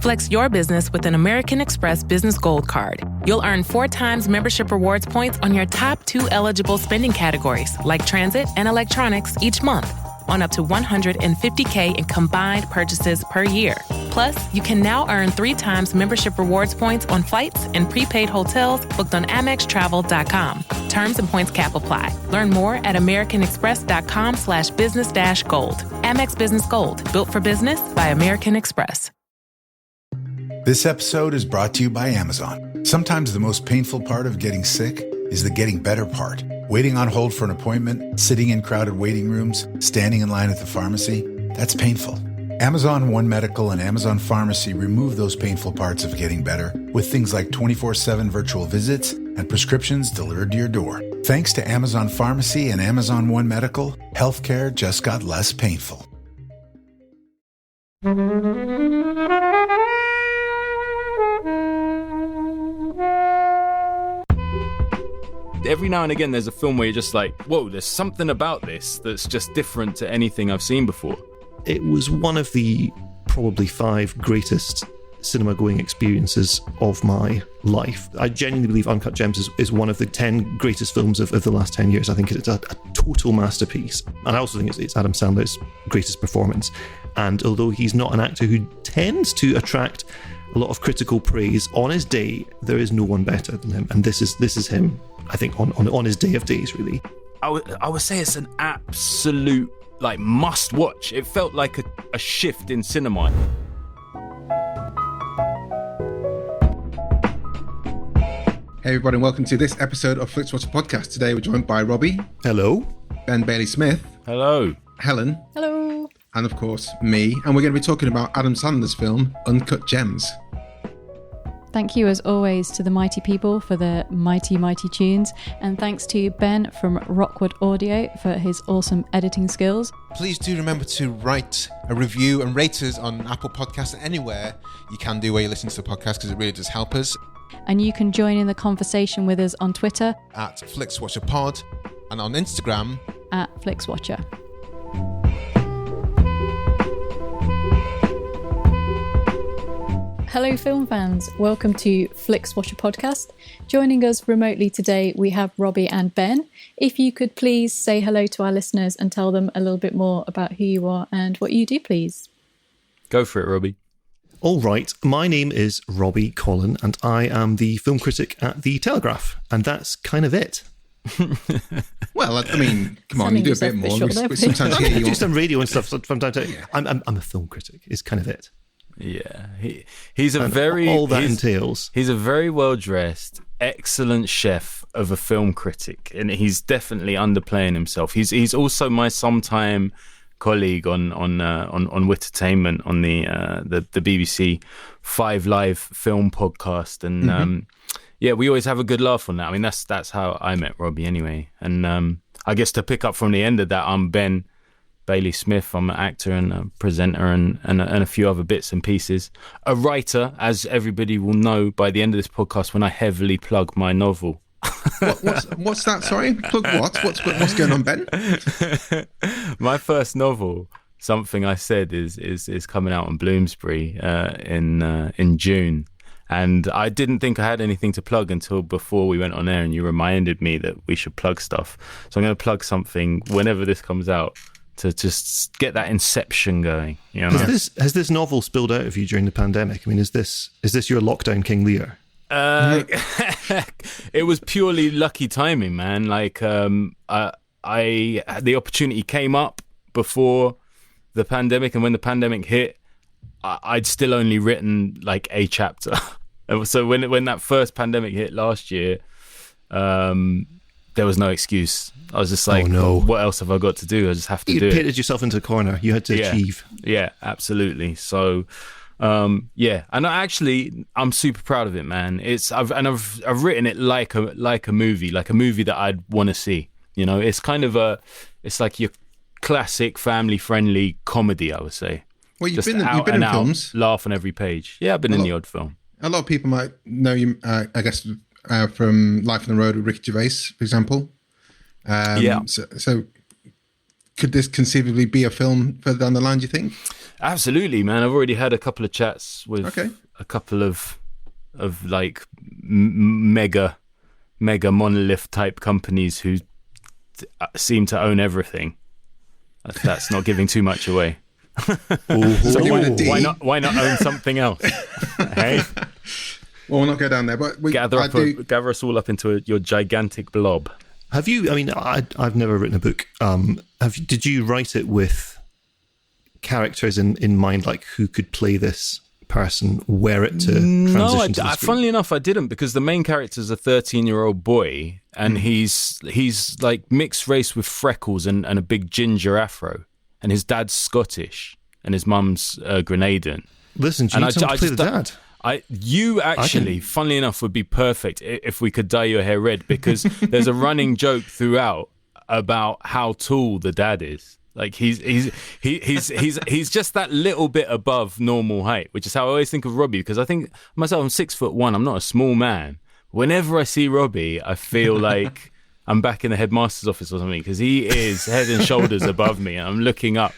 Flex your business with an American Express Business Gold Card. You'll earn 4 times membership rewards points on your top 2 eligible spending categories, like transit and electronics, each month, on up to $150K in combined purchases per year. Plus, you can now earn 3 times membership rewards points on flights and prepaid hotels booked on AmexTravel.com. Terms and points cap apply. Learn more at americanexpress.com/business-gold. Amex Business Gold, built for business by American Express. This episode is brought to you by Amazon. Sometimes the most painful part of getting sick is the getting better part. Waiting on hold for an appointment, sitting in crowded waiting rooms, standing in line at the pharmacy, that's painful. Amazon One Medical and Amazon Pharmacy remove those painful parts of getting better with things like 24/7 virtual visits and prescriptions delivered to your door. Thanks to Amazon Pharmacy and Amazon One Medical, healthcare just got less painful. Every now and again there's a film where you're just like, whoa, there's something about this that's just different to anything I've seen before. It was one of the probably 5 greatest cinema-going experiences of my life. I genuinely believe Uncut Gems is one of the 10 greatest films of the last 10 years. I think it's a total masterpiece. And I also think it's Adam Sandler's greatest performance. And although he's not an actor who tends to attract a lot of critical praise, on his day, there is no one better than him. And this is him, I think, on his day of days, really. I would say it's an absolute must watch. It felt like a shift in cinema. Hey everybody, and welcome to this episode of Flixwatcher podcast. Today we're joined by Robbie. Hello. Ben Bailey-Smith. Hello. Helen. Hello. And of course, me. And we're going to be talking about Adam Sandler's film, Uncut Gems. Thank you as always to the mighty people for their mighty, mighty tunes. And thanks to Ben from Rockwood Audio for his awesome editing skills. Please do remember to write a review and rate us on Apple Podcasts and anywhere you can do where you listen to the podcast, because it really does help us. And you can join in the conversation with us on Twitter at FlixWatcherPod and on Instagram at Flixwatcher. Hello film fans, welcome to Flixwatcher podcast. Joining us remotely today we have Robbie and Ben. If you could please say hello to our listeners and tell them a little bit more about who you are and what you do, please. Go for it, Robbie. All right, my name is Robbie Collin and I am the film critic at the Telegraph, and that's kind of it. Well, I mean, come on, you do a bit more. We sometimes hear you do some radio and stuff from time to time. Yeah. I'm a film critic, is kind of it. Yeah, he's a very all that entails. He's a very well dressed, excellent chef of a film critic, and he's definitely underplaying himself. He's also my sometime colleague on wittertainment on the BBC 5 Live film podcast, and yeah, we always have a good laugh on that. I mean, that's how I met Robbie anyway, and I guess to pick up from the end of that, I'm Ben Bailey-Smith. I'm an actor and a presenter and a few other bits and pieces. A writer, as everybody will know by the end of this podcast when I heavily plug my novel. What's that? Sorry, plug what? What's going on, Ben? My first novel, Something I Said, is coming out on Bloomsbury in June. And I didn't think I had anything to plug until before we went on air and you reminded me that we should plug stuff. So I'm going to plug something whenever this comes out, to just get that inception going. You know? Has this novel spilled out of you during the pandemic? I mean, is this your lockdown King Lear? It was purely lucky timing, man. The opportunity came up before the pandemic, and when the pandemic hit, I'd still only written a chapter. So when that first pandemic hit last year, there was no excuse. I was just like, oh, no. What else have I got to do? I just have to do it. You pitted yourself into a corner. You had to achieve. Yeah, absolutely. So, yeah. And I'm super proud of it, man. I've written it like a movie that I'd want to see. You know, it's kind of it's like your classic family-friendly comedy, I would say. Well, you've been in films. Laugh on every page. Yeah, I've been in the odd film. A lot of people might know you, I guess, from Life on the Road with Ricky Gervais, for example. Yeah. So could this conceivably be a film further down the line, do you think? Absolutely, man. I've already had a couple of chats with a couple of like mega monolith type companies who seem to own everything. That's not giving too much away. So why not own something else? Hey, well, we'll not go down there, but gather us all up into your gigantic blob. Have you? I mean, I've never written a book. Did you write it with characters in mind, like who could play this person, where it to transition to the screen? Funnily enough, I didn't, because the main character is a 13-year-old boy, and he's like mixed race with freckles and a big ginger afro, and his dad's Scottish and his mum's Grenadian. Listen, do you need someone to play the dad? Funnily enough, would be perfect if we could dye your hair red, because there's a running joke throughout about how tall the dad is. Like he's just that little bit above normal height, which is how I always think of Robbie, because I think myself, I'm 6'1", I'm not a small man. Whenever I see Robbie, I feel like I'm back in the headmaster's office or something, because he is head and shoulders above me, and I'm looking up,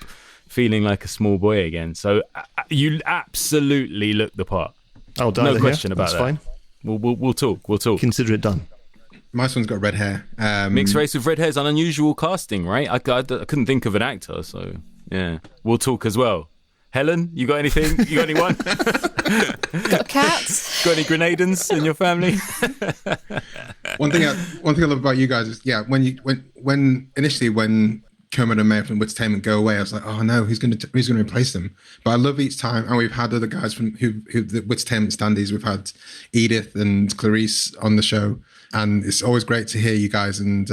feeling like a small boy again. So you absolutely look the part. I'll dye no question about that. Fine. We'll talk. Consider it done. My son's got red hair. Mixed race with red hair is an unusual casting, right? I couldn't think of an actor, so yeah. We'll talk as well. Helen, you got anything? You got anyone? Got cats? Got any Grenadians in your family? One thing I love about you guys is, when Kermode and Mayo from Wittertainment go away, I was like, oh no, who's going to replace them? But I love each time, and we've had other guys from who the Wittertainment standees. We've had Edith and Clarice on the show, and it's always great to hear you guys. And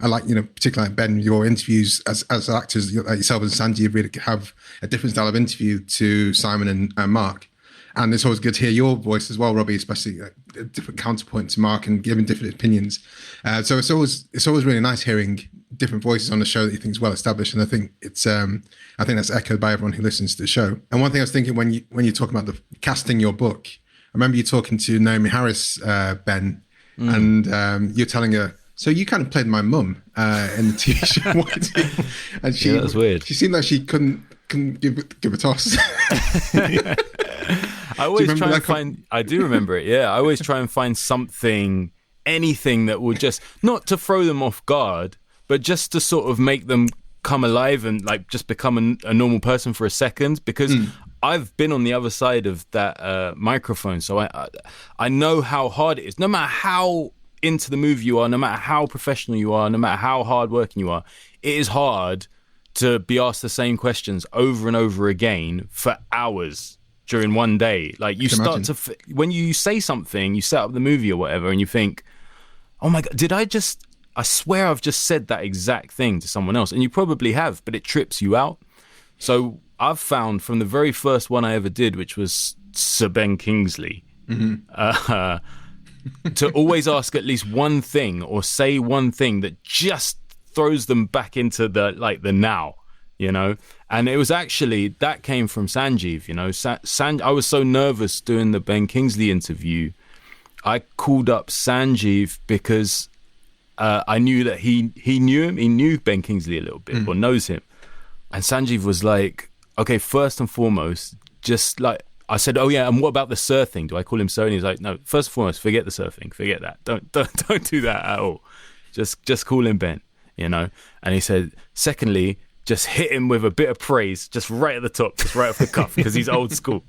I like, particularly like Ben, your interviews as actors, like yourself and Sanji, really have a different style of interview to Simon and Mark. And it's always good to hear your voice as well, Robbie, especially a different counterpoint to Mark and giving different opinions. So it's always really nice hearing different voices on the show that you think is well established, and I think that's echoed by everyone who listens to the show. And one thing I was thinking when you're talking about the casting your book, I remember you talking to Naomi Harris, Ben, and you're telling her, so you kind of played my mum in the TV show, and that was weird. She seemed like she couldn't give a toss. I always try and find. I do remember it. Yeah, I always try and find something, anything that would just not to throw them off guard, but just to sort of make them come alive and like just become a normal person for a second, because I've been on the other side of that microphone, so I know how hard it is. No matter how into the movie you are, no matter how professional you are, no matter how hard working you are, it is hard to be asked the same questions over and over again for hours during one day. Like you start to, when you say something, you set up the movie or whatever, and you think, oh my God, I swear I've just said that exact thing to someone else. And you probably have, but it trips you out. So I've found from the very first one I ever did, which was Sir Ben Kingsley, to always ask at least one thing or say one thing that just throws them back into the now, And it was actually, that came from Sanjeev, I was so nervous doing the Ben Kingsley interview. I called up Sanjeev because I knew that he knew him. He knew Ben Kingsley a little bit, or knows him. And Sanjeev was like, okay, first and foremost, just like, I said, oh yeah, and what about the Sir thing? Do I call him Sir? And he's like, no, first and foremost, forget the Sir thing. Forget that. Don't do that at all. Just call him Ben, And he said, secondly, just hit him with a bit of praise, just right at the top, just right off the cuff, because he's old school,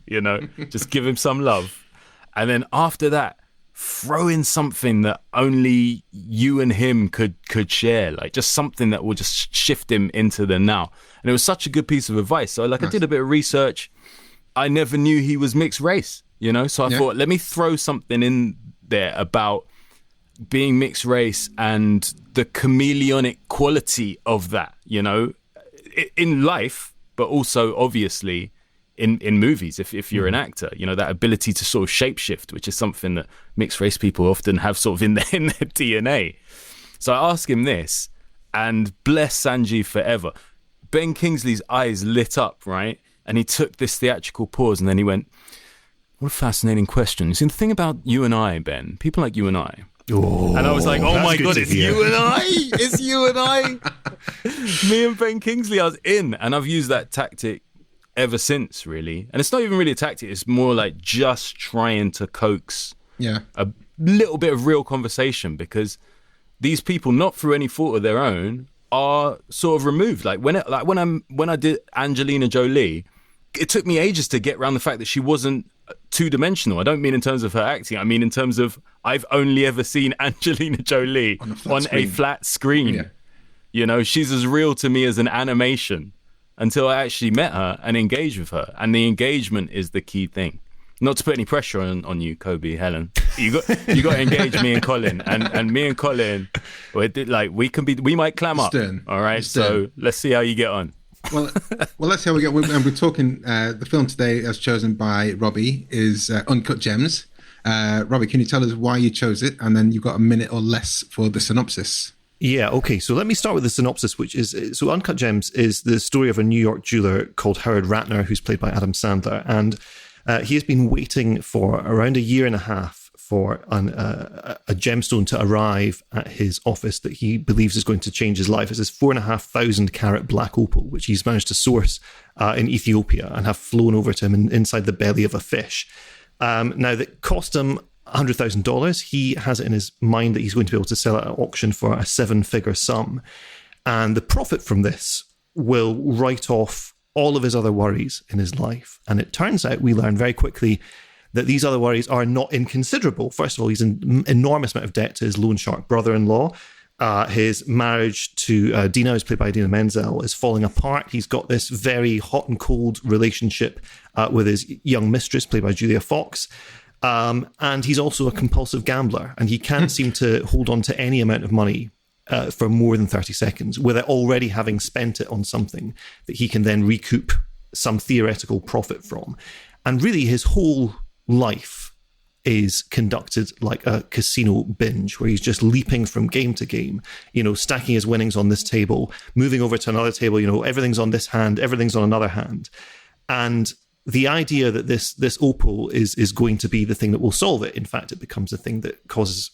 Just give him some love. And then after that, throw in something that only you and him could share, like just something that will just shift him into the now. And it was such a good piece of advice. So I did a bit of research. I never knew he was mixed race, So I thought, let me throw something in there about being mixed race and the chameleonic quality of that, in life, but also obviously in movies, if you're an actor, that ability to sort of shapeshift, which is something that mixed race people often have sort of in their DNA. So I asked him this, and bless Sanjeev forever, Ben Kingsley's eyes lit up, right? And he took this theatrical pause, and then he went, what a fascinating question. You see, the thing about you and I, Ben, people like you and I, Oh, and I was like, oh that's my good God, to it's hear. you and I. It's you and I. Me and Ben Kingsley, I was in. And I've used that tactic ever since, really. And it's not even really a tactic. It's more like just trying to coax a little bit of real conversation, because these people, not through any fault of their own, are sort of removed. Like when I did Angelina Jolie, it took me ages to get around the fact that she wasn't two-dimensional. I don't mean in terms of her acting. I mean in terms of I've only ever seen Angelina Jolie on a flat screen. Yeah. You know, she's as real to me as an animation until I actually met her and engaged with her. And the engagement is the key thing. Not to put any pressure on you, Kobe, Helen. You got to engage me and Colin, and me and Colin, we might clam up. All right, so let's see how you get on. Well, let's see how we get. And we're talking. The film today, as chosen by Robbie, is Uncut Gems. Robbie, can you tell us why you chose it? And then you've got a minute or less for the synopsis. Yeah, okay. So let me start with the synopsis, which is, so Uncut Gems is the story of a New York jeweler called Howard Ratner, who's played by Adam Sandler. And he has been waiting for around a year and a half for a gemstone to arrive at his office that he believes is going to change his life. It's this 4,500 carat black opal, which he's managed to source in Ethiopia and have flown over to him inside the belly of a fish. Now, that cost him $100,000. He has it in his mind that he's going to be able to sell it at auction for a 7-figure sum. And the profit from this will write off all of his other worries in his life. And it turns out, we learn very quickly, that these other worries are not inconsiderable. First of all, he's in enormous amount of debt to his loan shark brother-in-law. His marriage to Idina, who's played by Idina Menzel, is falling apart. He's got this very hot and cold relationship with his young mistress, played by Julia Fox. And he's also a compulsive gambler, and he can't seem to hold on to any amount of money for more than 30 seconds without already having spent it on something that he can then recoup some theoretical profit from. And really, his whole life is conducted like a casino binge, where he's just leaping from game to game, stacking his winnings on this table, moving over to another table, everything's on this hand, everything's on another hand. And the idea that this opal is going to be the thing that will solve it, in fact, it becomes the thing that causes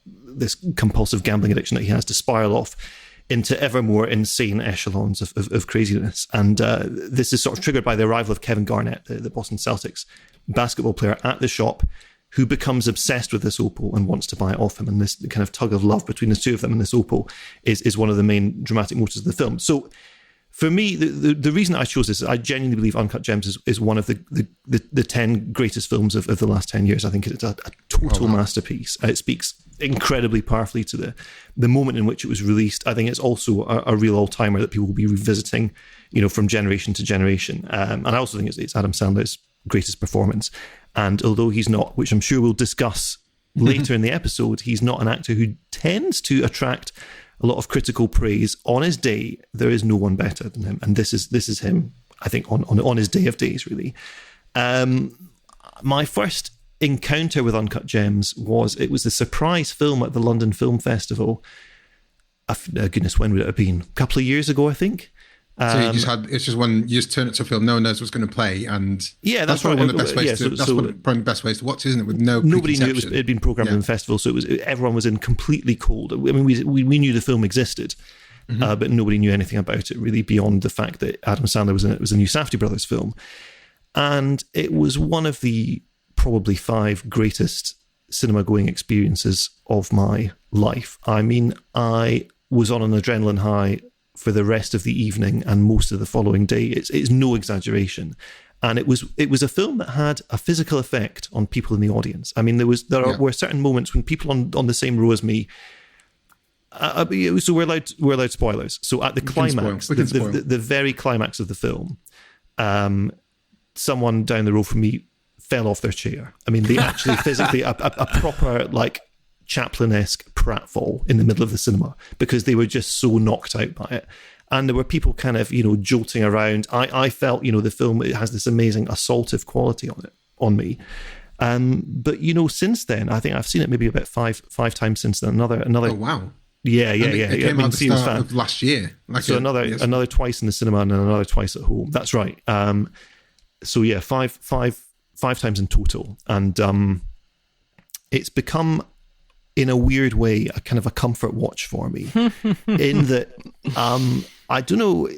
this compulsive gambling addiction that he has to spiral off into ever more insane echelons of craziness. And this is sort of triggered by the arrival of Kevin Garnett, the Boston Celtics basketball player, at the shop, who becomes obsessed with this opal and wants to buy it off him. And this kind of tug of love between the two of them and this opal is one of the main dramatic motives of the film. So for me, the reason I chose this is I genuinely believe Uncut Gems is one of the 10 greatest films of the last 10 years. I think it's a total masterpiece. It speaks incredibly powerfully to the moment in which it was released. I think it's also a real all-timer that people will be revisiting, from generation to generation. And I also think it's Adam Sandler's greatest performance. And although he's not, which I'm sure we'll discuss later in the episode, he's not an actor who tends to attract a lot of critical praise. On his day, there is no one better than him, and this is him, I think, on his day of days, really. My first encounter with Uncut Gems was the surprise film at the London Film Festival. Goodness, when would it have been? A couple of years ago, I think. So it's just when you just turn it to a film, no one knows what's going to play, and that's probably one of the best ways. Probably the best ways to watch, isn't it? With nobody knew it had been programmed in the festival, so everyone was in completely cold. I mean, we knew the film existed, but nobody knew anything about it really beyond the fact that Adam Sandler was in it. It was a new Safdie brothers film, and it was one of the probably 5 greatest cinema-going experiences of my life. I mean, I was on an adrenaline high for the rest of the evening and most of the following day. It's no exaggeration. And it was a film that had a physical effect on people in the audience. I mean, there were certain moments when people on the same row as me, so we're allowed spoilers. So at the climax, the very climax of the film, someone down the row from me fell off their chair. I mean, they actually physically, a proper, Chaplin-esque pratfall in the middle of the cinema, because they were just so knocked out by it. And there were people kind of, jolting around. I felt, the film, it has this amazing assaultive quality on me. But, since then, I think I've seen it maybe about five times since then. Another. Oh, wow. Yeah. It came out at the start of last year. Another twice in the cinema and then another twice at home. That's right. So yeah, five times in total. And it's become in a weird way, a kind of a comfort watch for me. In that, I don't know.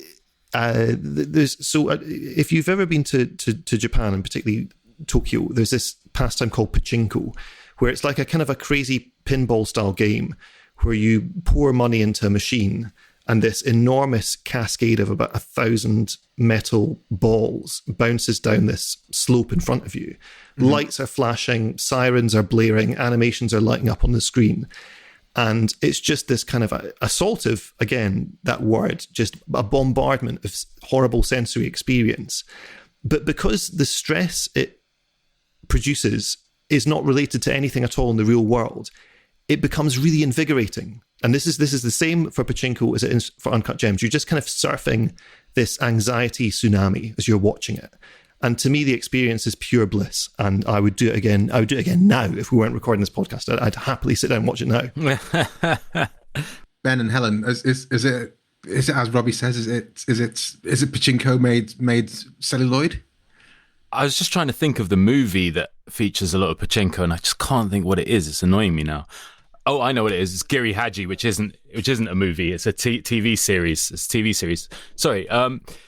If you've ever been to Japan, and particularly Tokyo, there's this pastime called pachinko, where it's like a kind of a crazy pinball style game where you pour money into a machine and this enormous cascade of about 1,000 metal balls bounces down this slope in front of you. Mm-hmm. Lights are flashing, sirens are blaring, animations are lighting up on the screen. And it's just this kind of assaultive, again, that word, just a bombardment of horrible sensory experience. But because the stress it produces is not related to anything at all in the real world, it becomes really invigorating. And this is the same for pachinko as it is for Uncut Gems. You're just kind of surfing this anxiety tsunami as you're watching it. And to me, the experience is pure bliss. And I would do it again. I would do it again now if we weren't recording this podcast. I'd happily sit down and watch it now. Ben and Helen, is it as Robbie says? Is it pachinko made celluloid? I was just trying to think of the movie that features a lot of pachinko, and I just can't think what it is. It's annoying me now. Oh, I know what it is. It's Giri Haji, which isn't a movie. It's a TV series. It's a TV series. Sorry.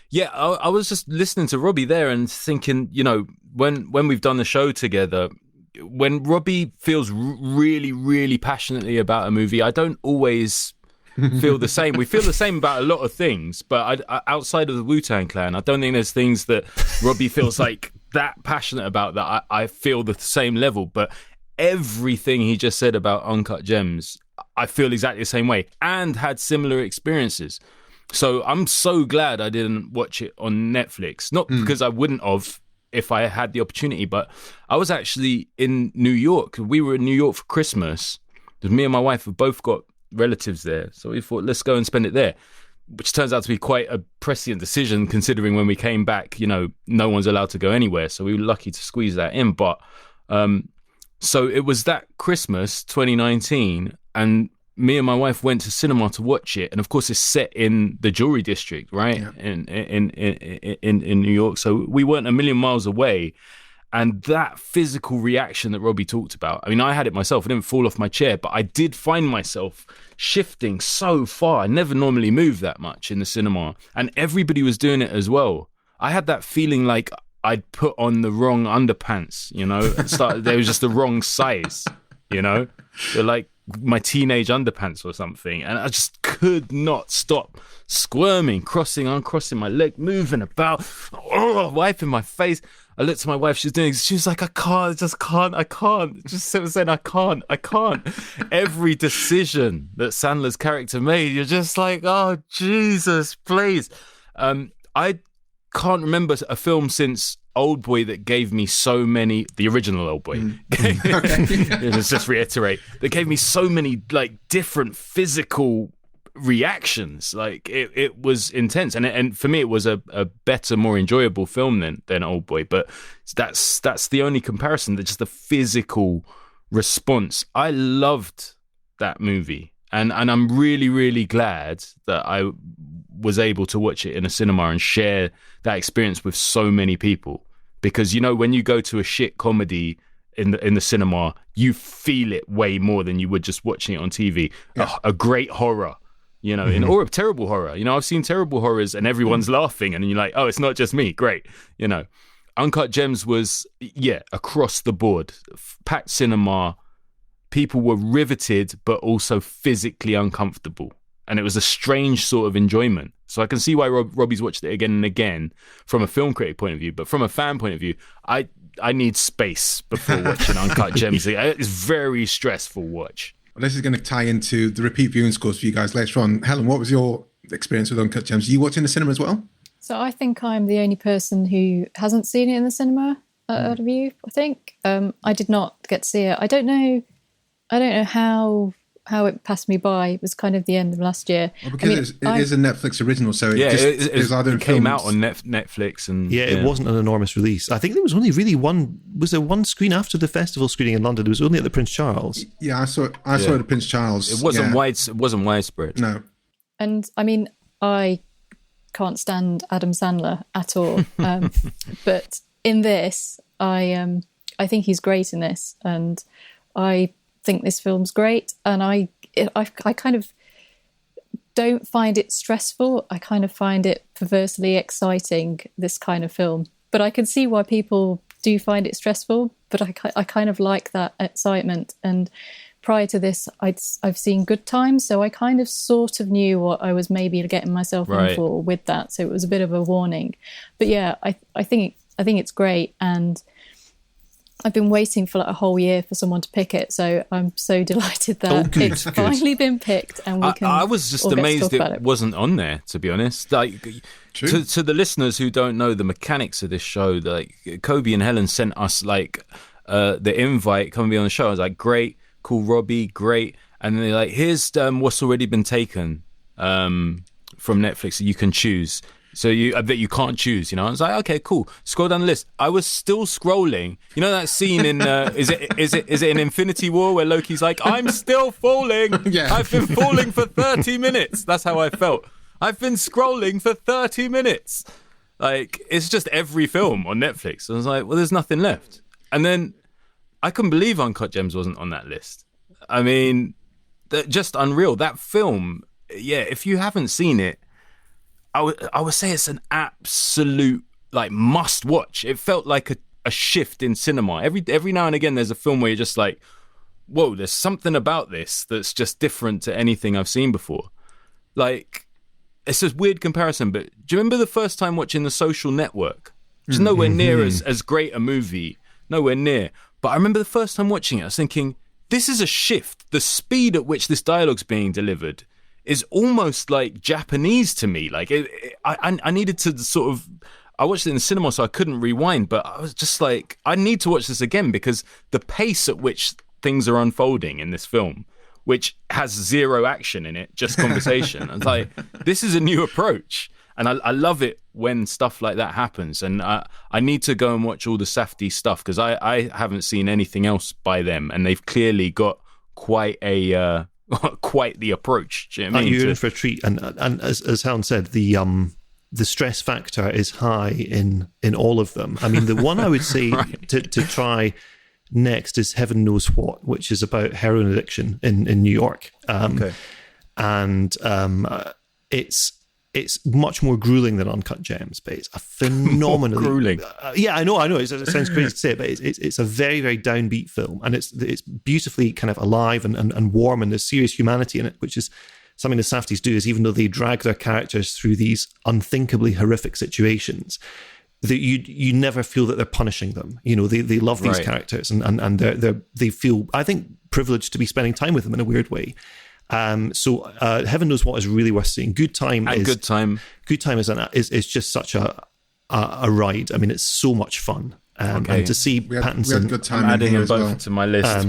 Yeah, I was just listening to Robbie there and thinking, when we've done the show together, when Robbie feels really, really passionately about a movie, I don't always feel the same. We feel the same about a lot of things, but outside of the Wu-Tang Clan, I don't think there's things that Robbie feels like that passionate about that I feel the same level. But everything he just said about Uncut Gems, I feel exactly the same way and had similar experiences. So I'm so glad I didn't watch it on Netflix. Not because I wouldn't have if I had the opportunity, but I was actually in New York. We were in New York for Christmas. Me and my wife have both got relatives there. So we thought, let's go and spend it there, which turns out to be quite a prescient decision considering when we came back, no one's allowed to go anywhere. So we were lucky to squeeze that in. But so it was that Christmas 2019, and me and my wife went to cinema to watch it, and of course it's set in the jewelry district, right? Yeah. In New York, so we weren't a million miles away. And that physical reaction that Robbie talked about, I mean, I had it myself. I didn't fall off my chair, but I did find myself shifting so far. I never normally move that much in the cinema, and everybody was doing it as well. I had that feeling like I'd put on the wrong underpants, they were just the wrong size, they're like my teenage underpants or something. And I just could not stop squirming, uncrossing my leg, moving about, wiping my face. I looked at my wife, she was like, I can't. Just saying, I can't. Every decision that Sandler's character made, you're just like, oh, Jesus, please. I can't remember a film since Oldboy that gave me so many, the original Oldboy, let's just reiterate, that gave me so many different physical reactions. It was intense, and for me it was a better, more enjoyable film than Oldboy. But that's the only comparison, that just the physical response. I loved that movie, and I'm really, really glad that I was able to watch it in a cinema and share that experience with so many people. Because when you go to a shit comedy in the cinema, you feel it way more than you would just watching it on TV. Yeah. A great horror, or a terrible horror. I've seen terrible horrors and everyone's laughing, and you're like, oh, it's not just me. Great, Uncut Gems was across the board, packed cinema. People were riveted, but also physically uncomfortable. And it was a strange sort of enjoyment. So I can see why Robbie's watched it again and again from a film critic point of view. But from a fan point of view, I need space before watching Uncut Gems. It's very stressful watch. Well, this is going to tie into the repeat viewing scores for you guys later on. Helen, what was your experience with Uncut Gems? Are you watching the cinema as well? So I think I'm the only person who hasn't seen it in the cinema out of you, I think. I did not get to see it. I don't know how it passed me by. It was kind of the end of last year. Well, because it is a Netflix original, so it came out on Netflix, and it wasn't an enormous release. I think there was only really one. Was there one screen after the festival screening in London? It was only at the Prince Charles. Yeah, I saw it at Prince Charles. It wasn't It wasn't widespread. No. And I mean, I can't stand Adam Sandler at all. But in this, I think he's great in this, and I think this film's great, and I kind of don't find it stressful. I kind of find it perversely exciting, this kind of film. But I can see why people do find it stressful, but I kind of like that excitement. And prior to this, I've seen Good Times, so I kind of sort of knew what I was maybe getting myself in for with that. So it was a bit of a warning. But yeah, I think it's great, and I've been waiting for like a whole year for someone to pick it, so I'm so delighted that it's finally been picked, and we can. I was just amazed it wasn't on there, to be honest. Like, to the listeners who don't know the mechanics of this show, like Kobe and Helen sent us like the invite, come and be on the show. I was like, great, cool, Robbie, great, and then they're like, here's what's already been taken from Netflix that you can choose. So that you can't choose, you know. I was like, okay, cool. Scroll down the list. I was still scrolling. You know that scene in is it in Infinity War where Loki's like, I'm still falling. Yeah. I've been falling for 30 minutes. That's how I felt. I've been scrolling for 30 minutes. Like, it's just every film on Netflix. I was like, well, there's nothing left. And then I couldn't believe Uncut Gems wasn't on that list. I mean, just unreal. That film, yeah, if you haven't seen it, I would say it's an absolute like must watch. It felt like a shift in cinema. Every now and again there's a film where you're just like, whoa, there's something about this that's just different to anything I've seen before. Like, it's a weird comparison, but do you remember the first time watching The Social Network? It's nowhere near as great a movie, nowhere near. But I remember the first time watching it, I was thinking, this is a shift. The speed at which this dialogue's being delivered is almost like Japanese to me. Like, I needed to sort of... I watched it in the cinema, so I couldn't rewind, but I was just like, I need to watch this again because the pace at which things are unfolding in this film, which has zero action in it, just conversation. I was like, this is a new approach. And I love it when stuff like that happens. And I need to go and watch all the Safdie stuff because I haven't seen anything else by them. And they've clearly got quite the approach. Do you know what I mean? You're in for a treat, and as Helen said, the stress factor is high in all of them. I mean, the one I would say to try next is Heaven Knows What, which is about heroin addiction in New York. And it's much more grueling than Uncut Gems, but it's a phenomenally grueling. Yeah, I know. It sounds crazy to say it, but it's a very, very downbeat film, and it's beautifully kind of alive and warm, and there's serious humanity in it, which is something the Safdies do. Is even though they drag their characters through these unthinkably horrific situations, that you never feel that they're punishing them. You know, they love these characters, and they feel, I think, privileged to be spending time with them in a weird way. So Heaven Knows What is really worth seeing. Good Time is just such a ride. I mean, it's so much fun. And to see Pattinson, we had Good Time. I'm adding them as both well. to my list.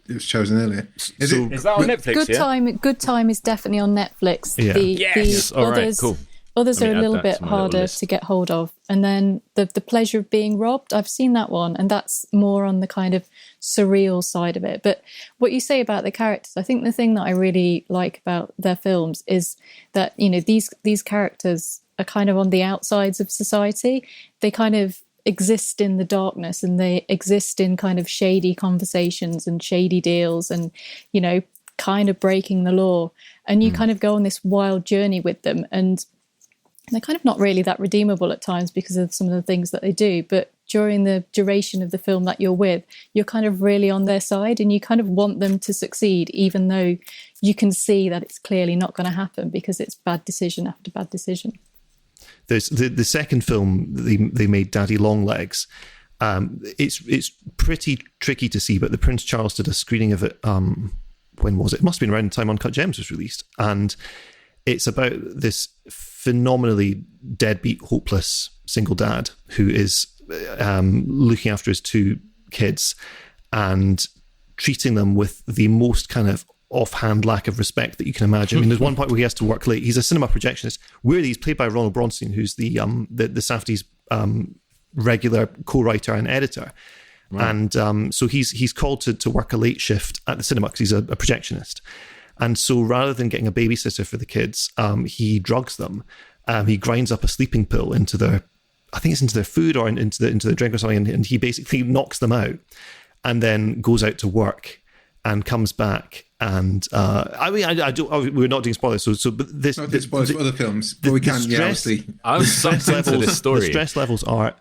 It was chosen earlier. Is that on Netflix? Good Time is definitely on Netflix. Yeah. The All right, others, cool. Others are a little bit harder to get hold of. And then the Pleasure of Being Robbed, I've seen that one, and that's more on the kind of surreal side of it. But what you say about the characters, I think the thing that I really like about their films is that, you know, these characters are kind of on the outsides of society. They kind of exist in the darkness, and they exist in kind of shady conversations and shady deals and, you know, kind of breaking the law. And you kind of go on this wild journey with them, and they're kind of not really that redeemable at times because of some of the things that they do. But during the duration of the film that you're with, you're kind of really on their side, and you kind of want them to succeed, even though you can see that it's clearly not going to happen because it's bad decision after bad decision. There's the second film they made, Daddy Longlegs. It's pretty tricky to see, but the Prince Charles did a screening of it. When was it? It must have been around the time Uncut Gems was released, and it's about this phenomenally deadbeat, hopeless single dad who is looking after his two kids and treating them with the most kind of offhand lack of respect that you can imagine. I mean, there's one point where he has to work late. He's a cinema projectionist. Weirdly, he's played by Ronald Bronstein, who's the Safdie's regular co-writer and editor. Right. And so he's called to work a late shift at the cinema because he's a projectionist. And so rather than getting a babysitter for the kids, he drugs them. He grinds up a sleeping pill into their food or into their drink or something, and he basically knocks them out and then goes out to work. and comes back. And we're not doing spoilers, but this not doing spoilers for other films, but we can. Obviously, I was sucked into this story. The stress levels are,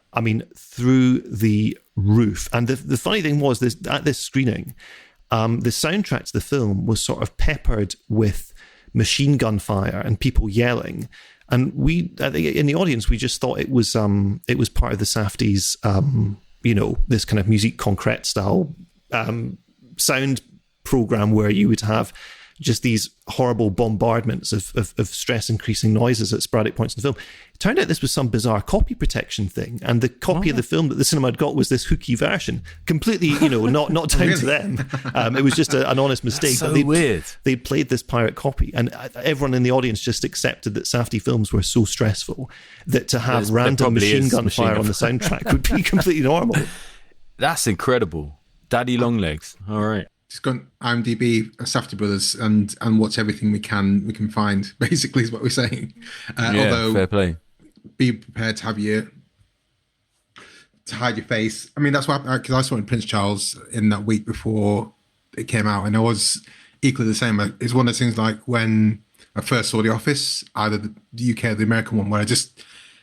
through the roof. And the funny thing was, at this screening, the soundtrack to the film was sort of peppered with machine gun fire and people yelling. And we, in the audience, we just thought it was part of the Safdie's, this kind of musique concrète style sound program where you would have just these horrible bombardments of stress-increasing noises at sporadic points in the film. It turned out this was some bizarre copy protection thing, and the copy of the film that the cinema had got was this hooky version, completely, not down to them. It was just an honest mistake. That's so weird. They played this pirate copy, and everyone in the audience just accepted that Safdie films were so stressful that to have random machine gun fire on the soundtrack would be completely normal. That's incredible. Daddy Longlegs. All right. Just go on IMDb, Safdie Brothers, and watch everything we can find. Basically, is what we're saying. Although, fair play. Be prepared to hide your face. I mean, that's why, because I saw it in Prince Charles in that week before it came out, and I was equally the same. It's one of those things like when I first saw The Office, either the UK or the American one, where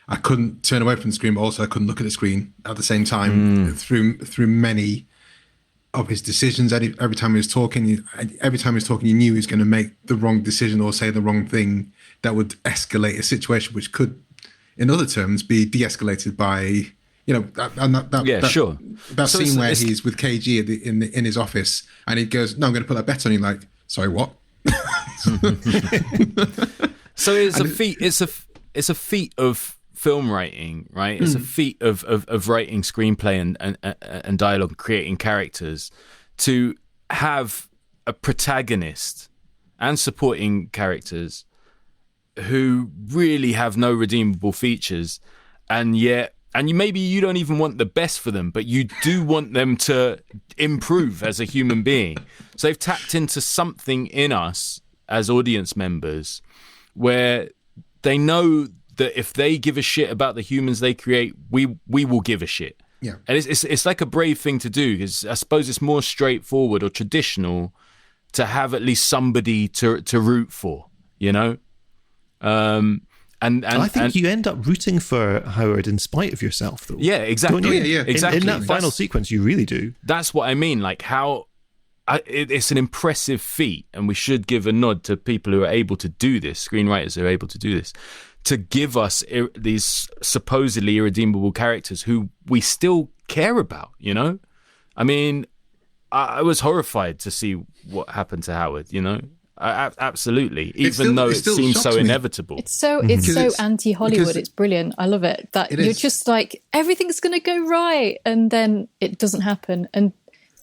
I couldn't turn away from the screen, but also I couldn't look at the screen at the same time through many of his decisions. Every time he was talking, you knew he was going to make the wrong decision or say the wrong thing that would escalate a situation, which could, in other terms, be de-escalated by, sure. That scene where he's with KG in his office, and he goes, "No, I'm going to put that bet on you." Like, sorry, what? So it's a feat. It's a feat of film writing, right? It's a feat of writing screenplay and dialogue, creating characters, to have a protagonist and supporting characters who really have no redeemable features, and maybe you don't even want the best for them, but you do want them to improve as a human being. So they've tapped into something in us as audience members where they know that if they give a shit about the humans they create, we will give a shit. Yeah. And it's like a brave thing to do, because I suppose it's more straightforward or traditional to have at least somebody to root for, And I think you end up rooting for Howard in spite of yourself, though. Yeah, exactly. Don't you? Yeah. Exactly. In that final sequence, you really do. That's what I mean. Like it's an impressive feat, and we should give a nod to people who are able to do this, screenwriters who are able to do this, to give us these supposedly irredeemable characters who we still care about, I mean, I was horrified to see what happened to Howard, absolutely, even though it seems so inevitable. It's so anti-Hollywood. It's brilliant. I love it. That you're just like, everything's going to go right, and then it doesn't happen. And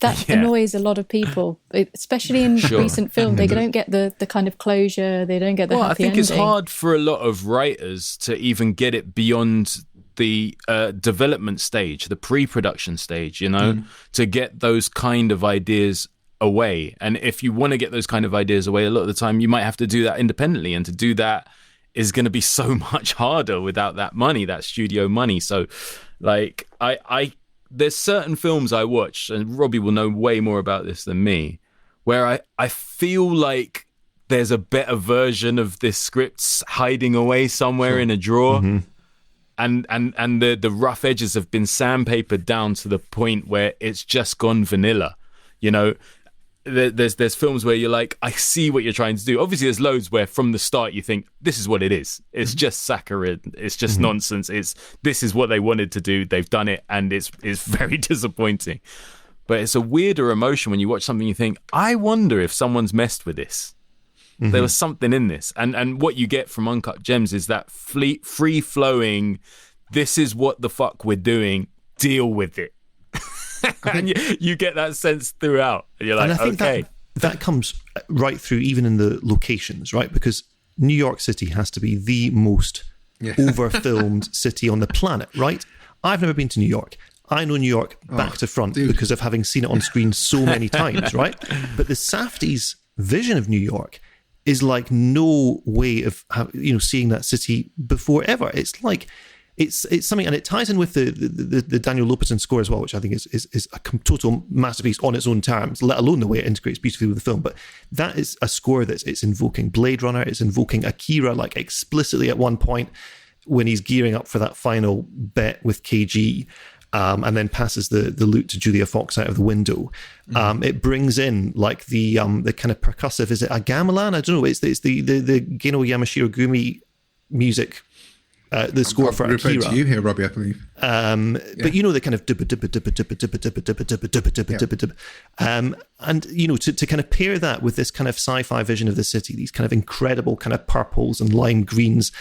that annoys a lot of people, especially in recent film. They don't get the kind of closure. They don't get the happy ending. I think it's hard for a lot of writers to even get it beyond the development stage, the pre-production stage, to get those kind of ideas away. And if you want to get those kind of ideas away, a lot of the time you might have to do that independently. And to do that is going to be so much harder without that money, that studio money. So, like, there's certain films I watch, and Robbie will know way more about this than me, where I feel like there's a better version of this script hiding away somewhere in a drawer, and the rough edges have been sandpapered down to the point where it's just gone vanilla. There's films where you're like, I see what you're trying to do. Obviously, there's loads where from the start you think, this is what it is. It's just saccharine. It's just nonsense. This is what they wanted to do. They've done it, and it's very disappointing. But it's a weirder emotion when you watch something you think, I wonder if someone's messed with this. There was something in this. And what you get from Uncut Gems is that free-flowing, this is what the fuck we're doing, deal with it. And you get that sense throughout. And you're like, and I think okay. That comes right through even in the locations, right? Because New York City has to be the most over-filmed city on the planet, right? I've never been to New York. I know New York back to front because of having seen it on screen so many times, right? But the Safdie's vision of New York is like no way of seeing that city before ever. It's like it's something, and it ties in with the Daniel Lopatin score as well, which I think is a total masterpiece on its own terms, let alone the way it integrates beautifully with the film. But that is a score it's invoking Blade Runner, it's invoking Akira, like explicitly at one point when he's gearing up for that final bet with KG. And then passes the loot to Julia Fox out of the window. It brings in like the kind of percussive, is it a gamelan? I don't know. It's the Geno Yamashiro Gumi music, the score for Akira. To you here, Robbie, I believe. But you know, the kind of and you know, to kind of pair that with this kind of sci-fi vision of the city, these kind of incredible kind of purples and lime greens.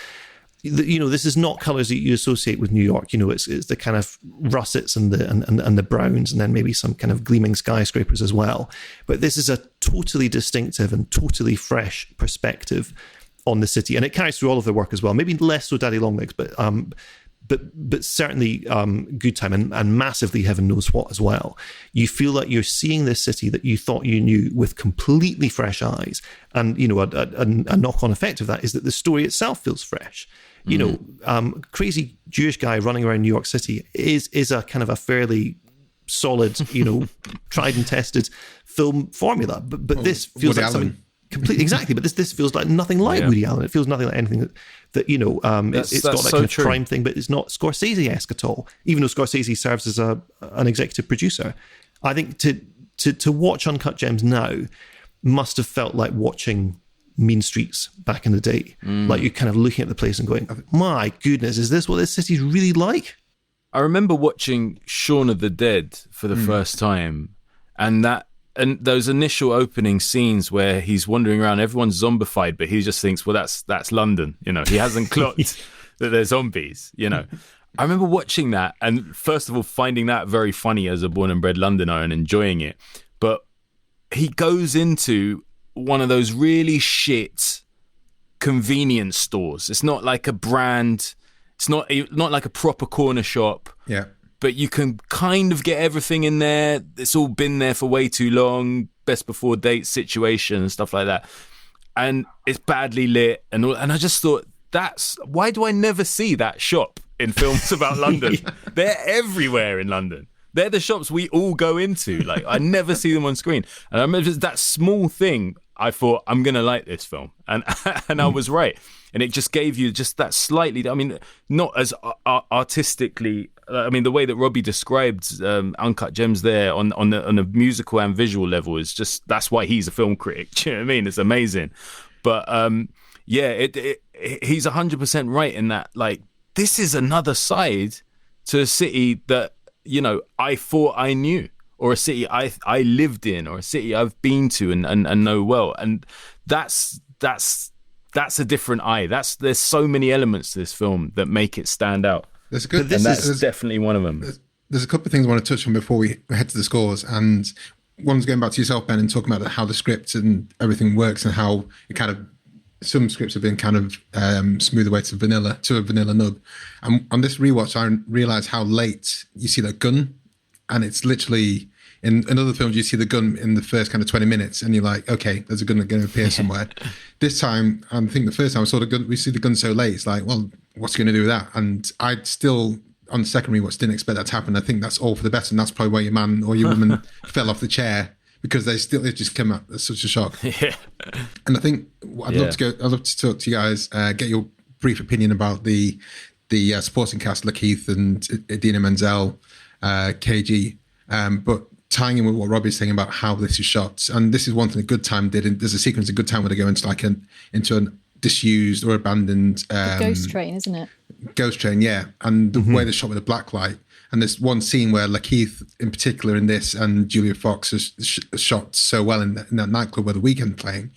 You know, this is not colours that you associate with New York. You know, it's the kind of russets and the browns, and then maybe some kind of gleaming skyscrapers as well. But this is a totally distinctive and totally fresh perspective on the city, and it carries through all of their work as well. Maybe less so Daddy Longlegs, but certainly Good Time and massively Heaven Knows What as well. You feel like you're seeing this city that you thought you knew with completely fresh eyes, and you know a knock-on effect of that is that the story itself feels fresh. You know, crazy Jewish guy running around New York City is a kind of a fairly solid, you know, tried and tested film formula. But this feels Woody like Allen. something completely exactly. But this feels like nothing like Woody Allen. It feels nothing like anything that you know. It's got that so kind of true. crime thing, but it's not Scorsese-esque at all. Even though Scorsese serves as an executive producer, I think to watch Uncut Gems now must have felt like watching Mean Streets back in the day. Like you're kind of looking at the place and going, my goodness, is this what this city's really like? I remember watching Shaun of the Dead for the first time, and those initial opening scenes where he's wandering around, everyone's zombified, but he just thinks, well, that's London. You know, he hasn't clocked that they're zombies, you know. I remember watching that and first of all finding that very funny as a born and bred Londoner and enjoying it. But he goes into one of those really shit convenience stores. It's not like a brand. It's not like a proper corner shop. Yeah. But you can kind of get everything in there. It's all been there for way too long. Best before date situation and stuff like that. And it's badly lit and all. And I just thought, why do I never see that shop in films about London? They're everywhere in London. They're the shops we all go into. Like, I never see them on screen. And I remember that small thing, I thought, I'm going to like this film. And I was right. And it just gave you just that slightly, I mean, not as artistically, I mean, the way that Robbie described Uncut Gems there on a musical and visual level is just, that's why he's a film critic. Do you know what I mean? It's amazing. But yeah, he's 100% right in that, like, this is another side to a city that, you know, I thought I knew, or a city I lived in, or a city I've been to and know well. And that's a different eye. There's so many elements to this film that make it stand out. There's a good, and that's definitely one of them. There's a couple of things I want to touch on before we head to the scores. And one's going back to yourself, Ben, and talking about how the script and everything works and how it kind of, some scripts have been kind of smoothed away to a vanilla nub. And on this rewatch, I realised how late you see that gun. And it's literally, in other films, you see the gun in the first kind of 20 minutes and you're like, okay, there's a gun going to appear somewhere. This time, I think the first time I saw the gun, we see the gun so late, it's like, well, what's going to do with that? And I'd still, on the second rewatch, didn't expect that to happen. I think that's all for the better. And that's probably why your man or your woman fell off the chair, because it just came out as such a shock. Yeah. And I think I'd love to talk to you guys, get your brief opinion about the supporting cast, Lakeith and Idina Menzel, KG, but tying in with what Robbie's saying about how this is shot. And this is one thing a Good Time did. There's a sequence of Good Time where they go into into a disused or abandoned the ghost train, isn't it? Ghost train, yeah. And the way they're shot with a black light. And there's one scene where Lakeith, in particular in this, and Julia Fox is shot so well in that nightclub where The Weeknd playing.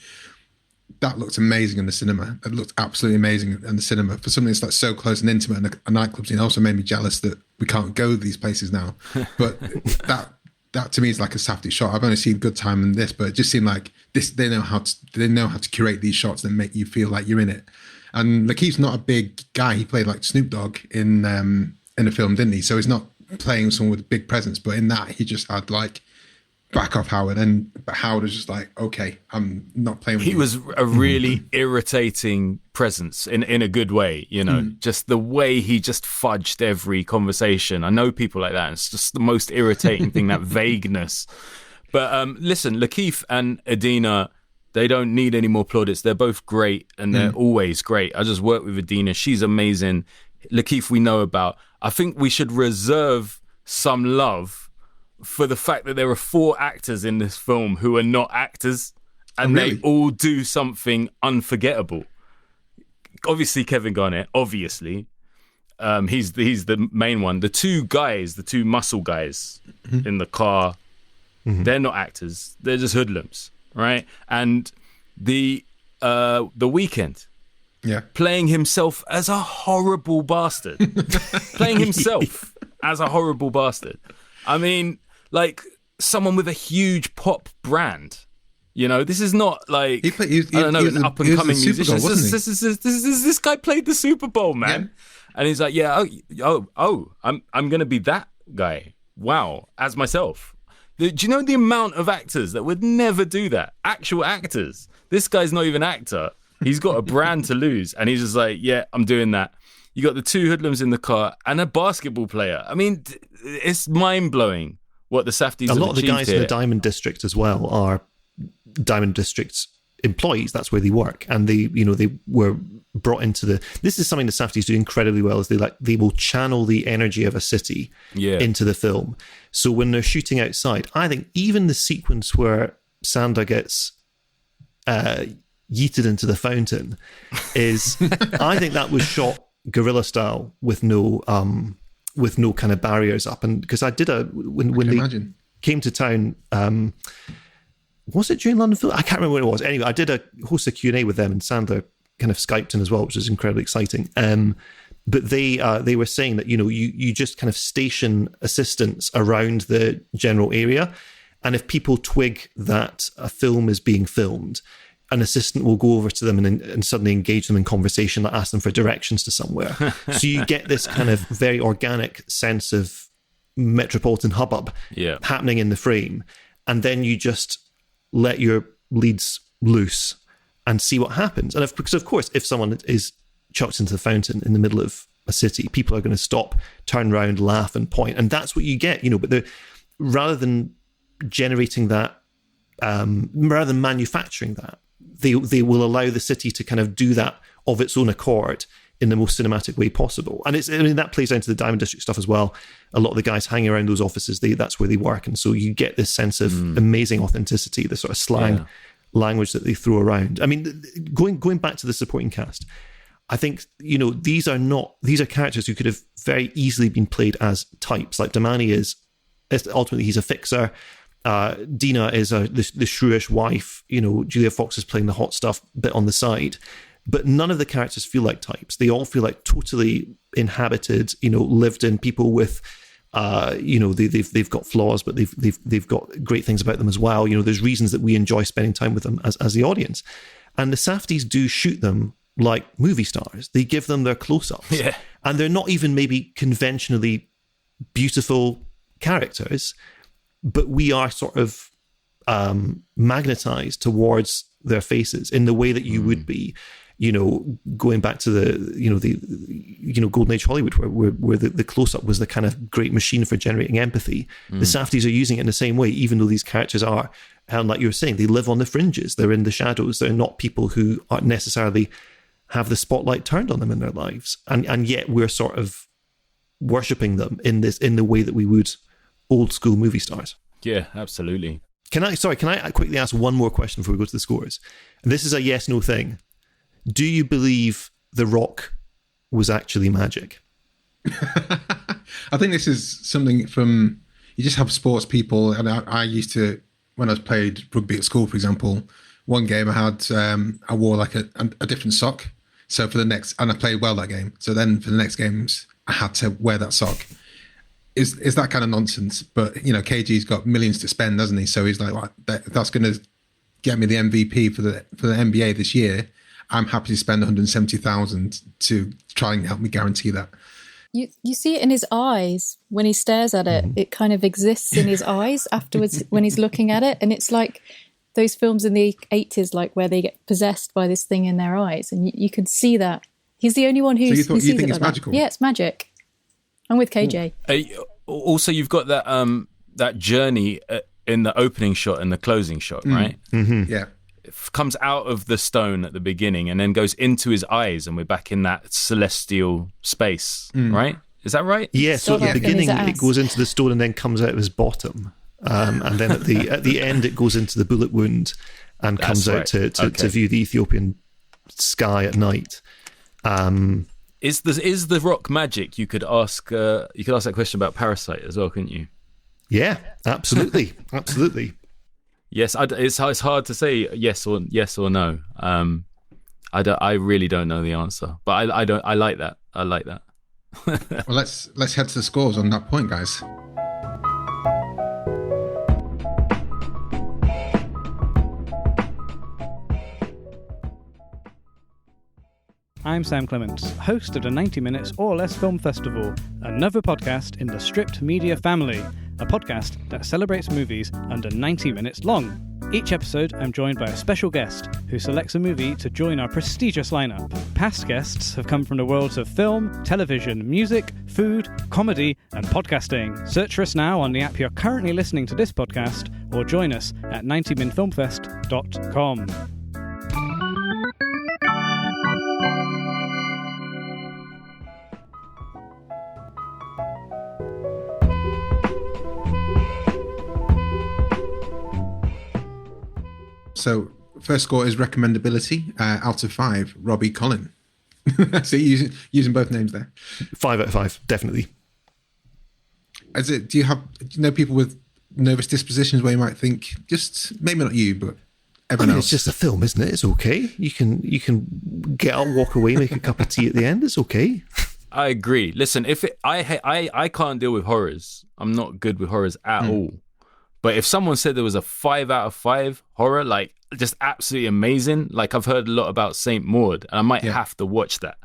That looked amazing in the cinema. It looked absolutely amazing in the cinema. For something that's like so close and intimate in a nightclub scene, also made me jealous that we can't go these places now. But that to me is like a Safdie shot. I've only seen Good Time in this, but it just seemed like this. They know how to curate these shots that make you feel like you're in it. And Lakeith's not a big guy. He played like Snoop Dogg in the film, didn't he? So he's not playing someone with a big presence. But in that, he just had like back off Howard. But Howard was just like, okay, I'm not playing with you. He was a really irritating presence in a good way, you know, just the way he just fudged every conversation. I know people like that. It's just the most irritating thing, that vagueness. But listen, Lakeith and Idina, they don't need any more plaudits. They're both great, and they're always great. I just worked with Idina. She's amazing. Lakeith we know about. I think we should reserve some love for the fact that there are 4 actors in this film who are not actors, and they all do something unforgettable. Obviously, Kevin Garnett, obviously. He's the main one. The 2 guys, the 2 muscle guys in the car, they're not actors. They're just hoodlums, right? And the Weeknd, playing himself as a horrible bastard. Playing himself as a horrible bastard. I mean, like someone with a huge pop brand. You know, this is not like I don't know, an up and coming musician. This guy played the Super Bowl, man, and he's like, I'm gonna be that guy. Wow, as myself. Do you know the amount of actors that would never do that? Actual actors. This guy's not even an actor. He's got a brand to lose, and he's just like, yeah, I'm doing that. You got the 2 hoodlums in the car and a basketball player. I mean, it's mind blowing what the Safdies have achieved. A lot of the guys in the Diamond District as well are Diamond District's employees. That's where they work, and they were brought into the. This is something the Safdies do incredibly well. Is they will channel the energy of a city into the film. So when they're shooting outside, I think even the sequence where Sandler gets yeeted into the fountain is, I think that was shot guerrilla style with no kind of barriers up. And because I did when they came to town. Was it during London Film? I can't remember when it was. Anyway, I did host a Q&A with them, and Sandler kind of Skyped in as well, which was incredibly exciting. But they were saying that, you know, you just kind of station assistants around the general area, and if people twig that a film is being filmed, an assistant will go over to them and suddenly engage them in conversation, like ask them for directions to somewhere. So you get this kind of very organic sense of metropolitan hubbub happening in the frame, and then you just let your leads loose and see what happens. And because of course, if someone is chucked into the fountain in the middle of a city, people are going to stop, turn around, laugh, and point. And that's what you get, you know. But rather than generating that, rather than manufacturing that, they will allow the city to kind of do that of its own accord in the most cinematic way possible. And that plays down to the Diamond District stuff as well. A lot of the guys hanging around those offices, that's where they work. And so you get this sense of amazing authenticity, the sort of slang language that they throw around. I mean, going back to the supporting cast, I think, you know, these are characters who could have very easily been played as types. Like Demany ultimately he's a fixer. Dina is the shrewish wife. You know, Julia Fox is playing the hot stuff bit on the side. But none of the characters feel like types. They all feel like totally inhabited, you know, lived in people with, you know, they've got flaws, but they've got great things about them as well. You know, there's reasons that we enjoy spending time with them as the audience. And the Safdies do shoot them like movie stars. They give them their close-ups. Yeah. And they're not even maybe conventionally beautiful characters, but we are sort of magnetized towards their faces in the way that you would be, you know, going back to the Golden Age Hollywood, where the close-up was the kind of great machine for generating empathy. The Safdies are using it in the same way, even though these characters are, and like you were saying, they live on the fringes. They're in the shadows. They're not people who aren't necessarily have the spotlight turned on them in their lives, and yet we're sort of worshipping them in the way that we would old school movie stars. Yeah, absolutely. Can I quickly ask one more question before we go to the scores? And this is a yes/no thing. Do you believe The Rock was actually magic? I think this is something from, you just have sports people, and I used to, when I played rugby at school, for example, one game I wore like a different sock. So for the next, and I played well that game. So then for the next games, I had to wear that sock. Is that kind of nonsense? But, you know, KG's got millions to spend, hasn't he? So he's like, well, that's going to get me the MVP for the NBA this year. I'm happy to spend 170,000 to try and help me guarantee that. You see it in his eyes when he stares at it. It kind of exists in his eyes afterwards when he's looking at it. And it's like those films in the 80s, like where they get possessed by this thing in their eyes. And you can see that. He's the only one who sees you think it it's magical? That. Yeah, it's magic. I'm with KJ. Also, you've got that journey in the opening shot and the closing shot, right? Mm-hmm. Yeah. It comes out of the stone at the beginning and then goes into his eyes, and we're back in that celestial space, right? Is that right? Yeah, so at the beginning it goes into the stone and then comes out of his bottom. And then at the end it goes into the bullet wound and comes out to view the Ethiopian sky at night. Is the rock magic? You could ask that question about Parasite as well, couldn't you? Yeah, absolutely. Absolutely. Yes, it's hard to say yes or no. I really don't know the answer, but I like that. I like that. Well, let's head to the scores on that point, guys. I'm Sam Clements, host of the 90 Minutes or Less Film Festival, another podcast in the Stripped Media family, a podcast that celebrates movies under 90 minutes long. Each episode, I'm joined by a special guest who selects a movie to join our prestigious lineup. Past guests have come from the worlds of film, television, music, food, comedy, and podcasting. Search for us now on the app you're currently listening to this podcast, or join us at 90minfilmfest.com. So, first score is recommendability out of 5. Robbie Collin. So using both names there. 5 out of 5, definitely. Do you know people with nervous dispositions where you might think, just maybe not you, but everyone else? It's just a film, isn't it? It's okay. You can get out, walk away, make a cup of tea at the end. It's okay. I agree. Listen, I can't deal with horrors. I'm not good with horrors at all. But if someone said there was a 5 out of 5 horror, like just absolutely amazing, like I've heard a lot about Saint Maud, and I might have to watch that.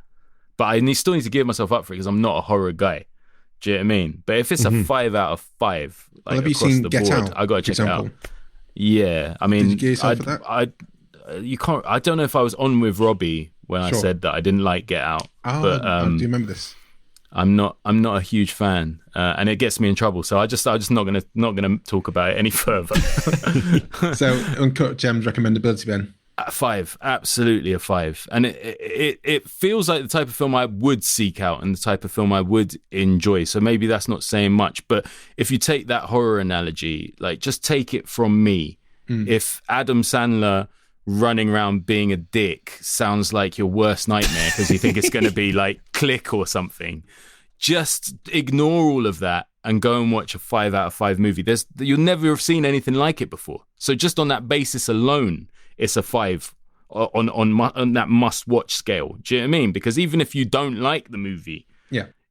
But I still need to give myself up for it because I'm not a horror guy. Do you know what I mean? But if it's a 5 out of 5, like have you across seen the Get board, Out, I got to check it example? out. Yeah, I mean, did you get yourself for that? You can't. I don't know if I was on with Robbie when I said that I didn't like Get Out. Oh, but, do you remember this? I'm not a huge fan, and it gets me in trouble. So I'm just not gonna talk about it any further. So Uncut Gems recommendability, Ben? 5, absolutely a 5. And it feels like the type of film I would seek out and the type of film I would enjoy. So maybe that's not saying much, but if you take that horror analogy, like just take it from me. If Adam Sandler running around being a dick sounds like your worst nightmare because you think it's going to be like Click or something, just ignore all of that and go and watch a 5 out of 5 movie. You'll never have seen anything like it before. So just on that basis alone, it's a 5 on that must-watch scale. Do you know what I mean? Because even if you don't like the movie,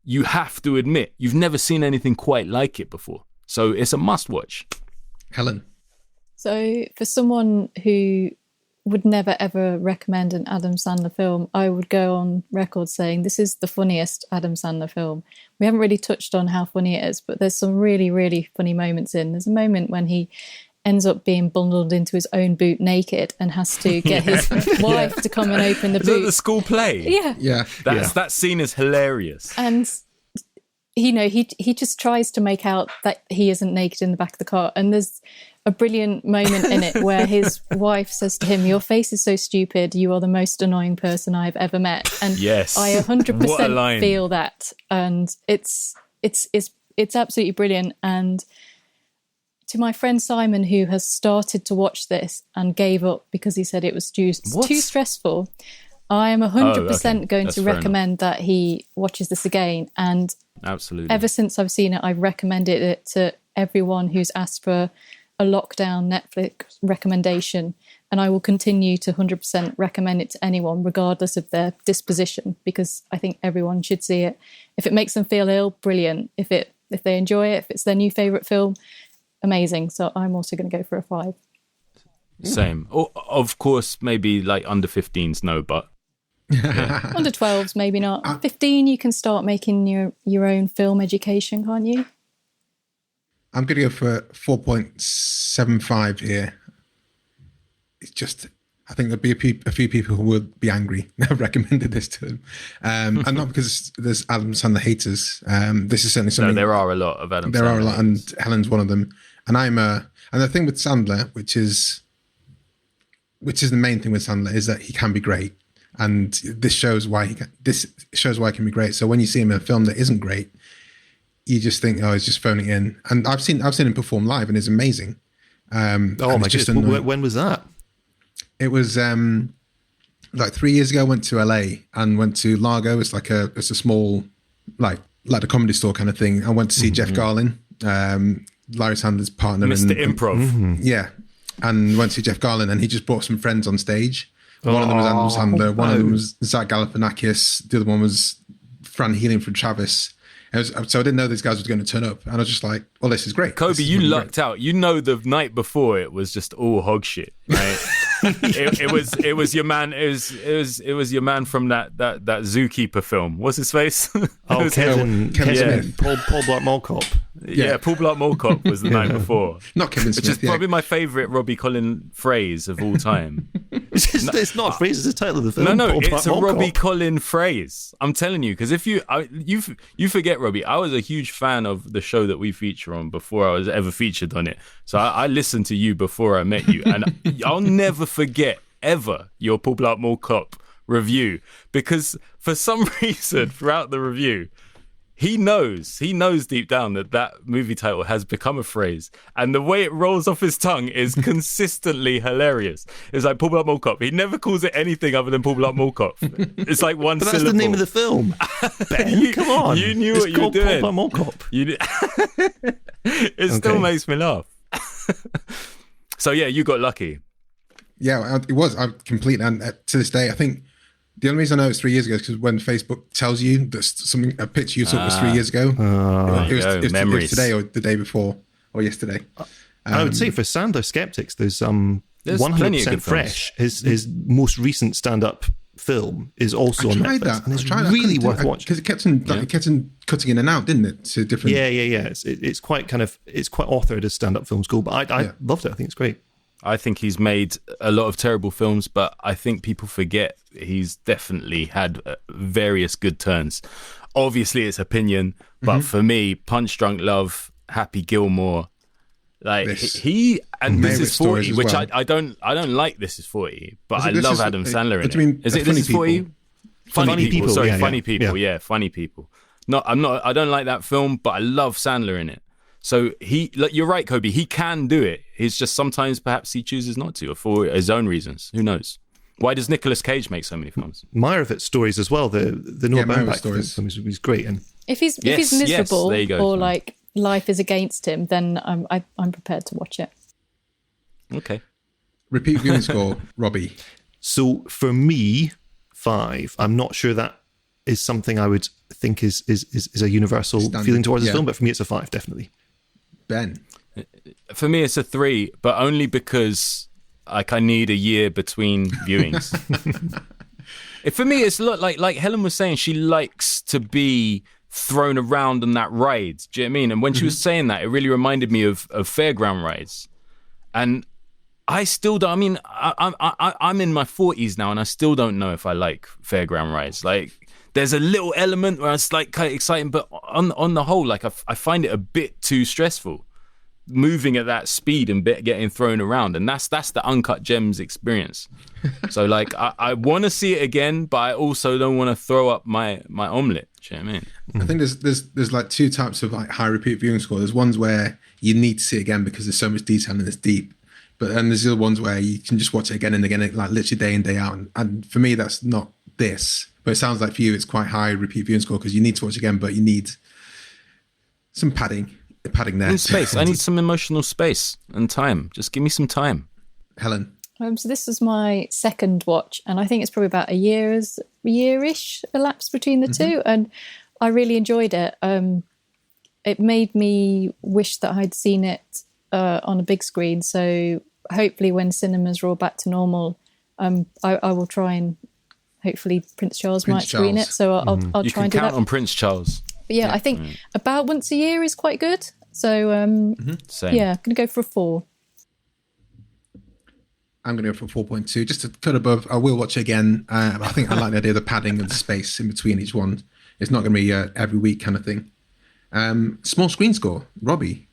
you have to admit you've never seen anything quite like it before. So it's a must-watch. Helen? So for someone who would never ever recommend an Adam Sandler film, I would go on record saying this is the funniest Adam Sandler film. We haven't really touched on how funny it is, but there's some really, really funny moments in. There's a moment when he ends up being bundled into his own boot naked and has to get his wife to come and open the boot. Is that the school play? Yeah. That scene is hilarious. And he just tries to make out that he isn't naked in the back of the car. And there's a brilliant moment in it where his wife says to him, "Your face is so stupid. You are the most annoying person I've ever met." And yes, I 100% feel that. And it's absolutely brilliant. And to my friend Simon, who has started to watch this and gave up because he said it was too stressful, I am 100% going to recommend that he watches this again. And absolutely, ever since I've seen it, I've recommended it to everyone who's asked for a lockdown Netflix recommendation, and I will continue to 100% recommend it to anyone regardless of their disposition, because I think everyone should see it. If it makes them feel ill, brilliant. If they enjoy it, if it's their new favourite film, amazing. So I'm also going to go for a 5. Same. Of course, maybe like under 15s, no, but Under 12s, maybe not. 15, you can start making your own film education, can't you? I'm going to go for 4.75 here. It's just, I think there'll be a few people who would be angry. I've recommended this to them. And not because there's Adam Sandler haters. This is certainly something. No, there are a lot of Adam Sandler. There are a lot, and Helen's one of them. And and the thing with Sandler, which is the main thing with Sandler, is that he can be great. And this shows why he can be great. So when you see him in a film that isn't great, you just think, oh, he's just phoning in. And I've seen him perform live, and it's amazing. Oh my goodness! When was that? It was like 3 years ago. I went to LA and went to Largo. It's a small like a comedy store kind of thing. I went to see Jeff Garlin, Larry Sandler's partner, Mr. Improv. Yeah, and went to see Jeff Garlin, and he just brought some friends on stage. One of them was Adam Sandler. One of them was Zach Galifianakis. The other one was Fran Healing from Travis. So I didn't know these guys were going to turn up, and I was just like, "Well, this is great." Kobe, you lucked out. You know, the night before it was just all hog shit. Right? it was your man. It was your man from that Zookeeper film. What's his face? Kevin Smith. Paul Blart Mall Cop. Yeah, Paul Blart Mall Cop was the night before. Not Kevin Smith. Which is probably my favourite Robbie Collin phrase of all time. It's not a phrase; it's the title of the film. No, Paul it's a Blart Mall Robbie Cop. Collin phrase. I'm telling you, because if you forget, Robbie, I was a huge fan of the show that we feature on before I was ever featured on it. So I listened to you before I met you, and I'll never forget ever your Paul Blart Mall Cop review, because for some reason throughout the review, he knows deep down that movie title has become a phrase, and the way it rolls off his tongue is consistently hilarious. It's like Paul Blart Mall Cop. He never calls it anything other than Paul Blart Mall Cop. It's like one but syllable. That's the name of the film. Ben, come on. You knew it's what you were doing. Paul Blart Mall Cop. It still makes me laugh. So yeah, you got lucky. Yeah, it was. I'm complete, and to this day, I think the only reason I know it's 3 years ago is because when Facebook tells you that a picture you took was 3 years ago, it was today or the day before or yesterday. I would say for Sandler skeptics, there's 100% fresh. His most recent stand-up film is also on Netflix, and it's really worth watching because it kept on cutting in and out, didn't it? To different. Yeah. It's quite authored as stand-up films go, but I loved it. I think it's great. I think he's made a lot of terrible films, but I think people forget he's definitely had various good turns. Obviously, it's opinion, but for me, Punch Drunk Love, Happy Gilmore, like This is 40, which well. I don't like. This is 40, but I love Adam Sandler in it. Is it This is 40? Funny people. Sorry, Funny People. Yeah, Funny People. I don't like that film, but I love Sandler in it. So you're right, Kobe. He can do it. He's just sometimes perhaps he chooses not to, or for his own reasons. Who knows? Why does Nicolas Cage make so many films? Meyerowitz stories as well. The Noah Baumbach stories is great. And if he's miserable there you go. or like life is against him, then I'm prepared to watch it. Okay. Repeat viewing score, Robbie. So for me, 5. I'm not sure that is something I would think is a universal feeling towards this film, but for me, it's a 5, definitely. Ben. For me, it's a 3, but only because I need a year between viewings. For me, it's like Helen was saying, she likes to be thrown around on that ride. Do you know what I mean? And when she was saying that, it really reminded me of fairground rides. And I still don't. I mean, I'm in my 40s now, and I still don't know if I like fairground rides. Like, there's a little element where it's like kind of exciting, but on the whole, like I find it a bit too stressful, moving at that speed and getting thrown around, and that's the Uncut Gems experience. So like I want to see it again, but I also don't want to throw up my omelette. Do you know what I mean? I think there's like two types of like high repeat viewing score. There's ones where you need to see it again because there's so much detail and it's deep. But then there's the other ones where you can just watch it again and again, like literally day in, day out. And for me, that's not this. But it sounds like for you, it's quite high repeat viewing score because you need to watch again, but you need some padding there. And space. I need some emotional space and time. Just give me some time. Helen. So this was my second watch, and I think it's probably about a year-ish elapsed between the two, and I really enjoyed it. It made me wish that I'd seen it on a big screen. So hopefully when cinemas are all back to normal, I will try and hopefully Prince Charles might screen it. So I'll You try can and do count that. on Prince Charles. But yeah, I think about once a year is quite good. So Same. yeah, going to go for a 4. I'm going to go for 4.2, just a cut above. I will watch it again. I think I like the idea of the padding and the space in between each one. It's not going to be every week kind of thing. Small screen score, Robbie.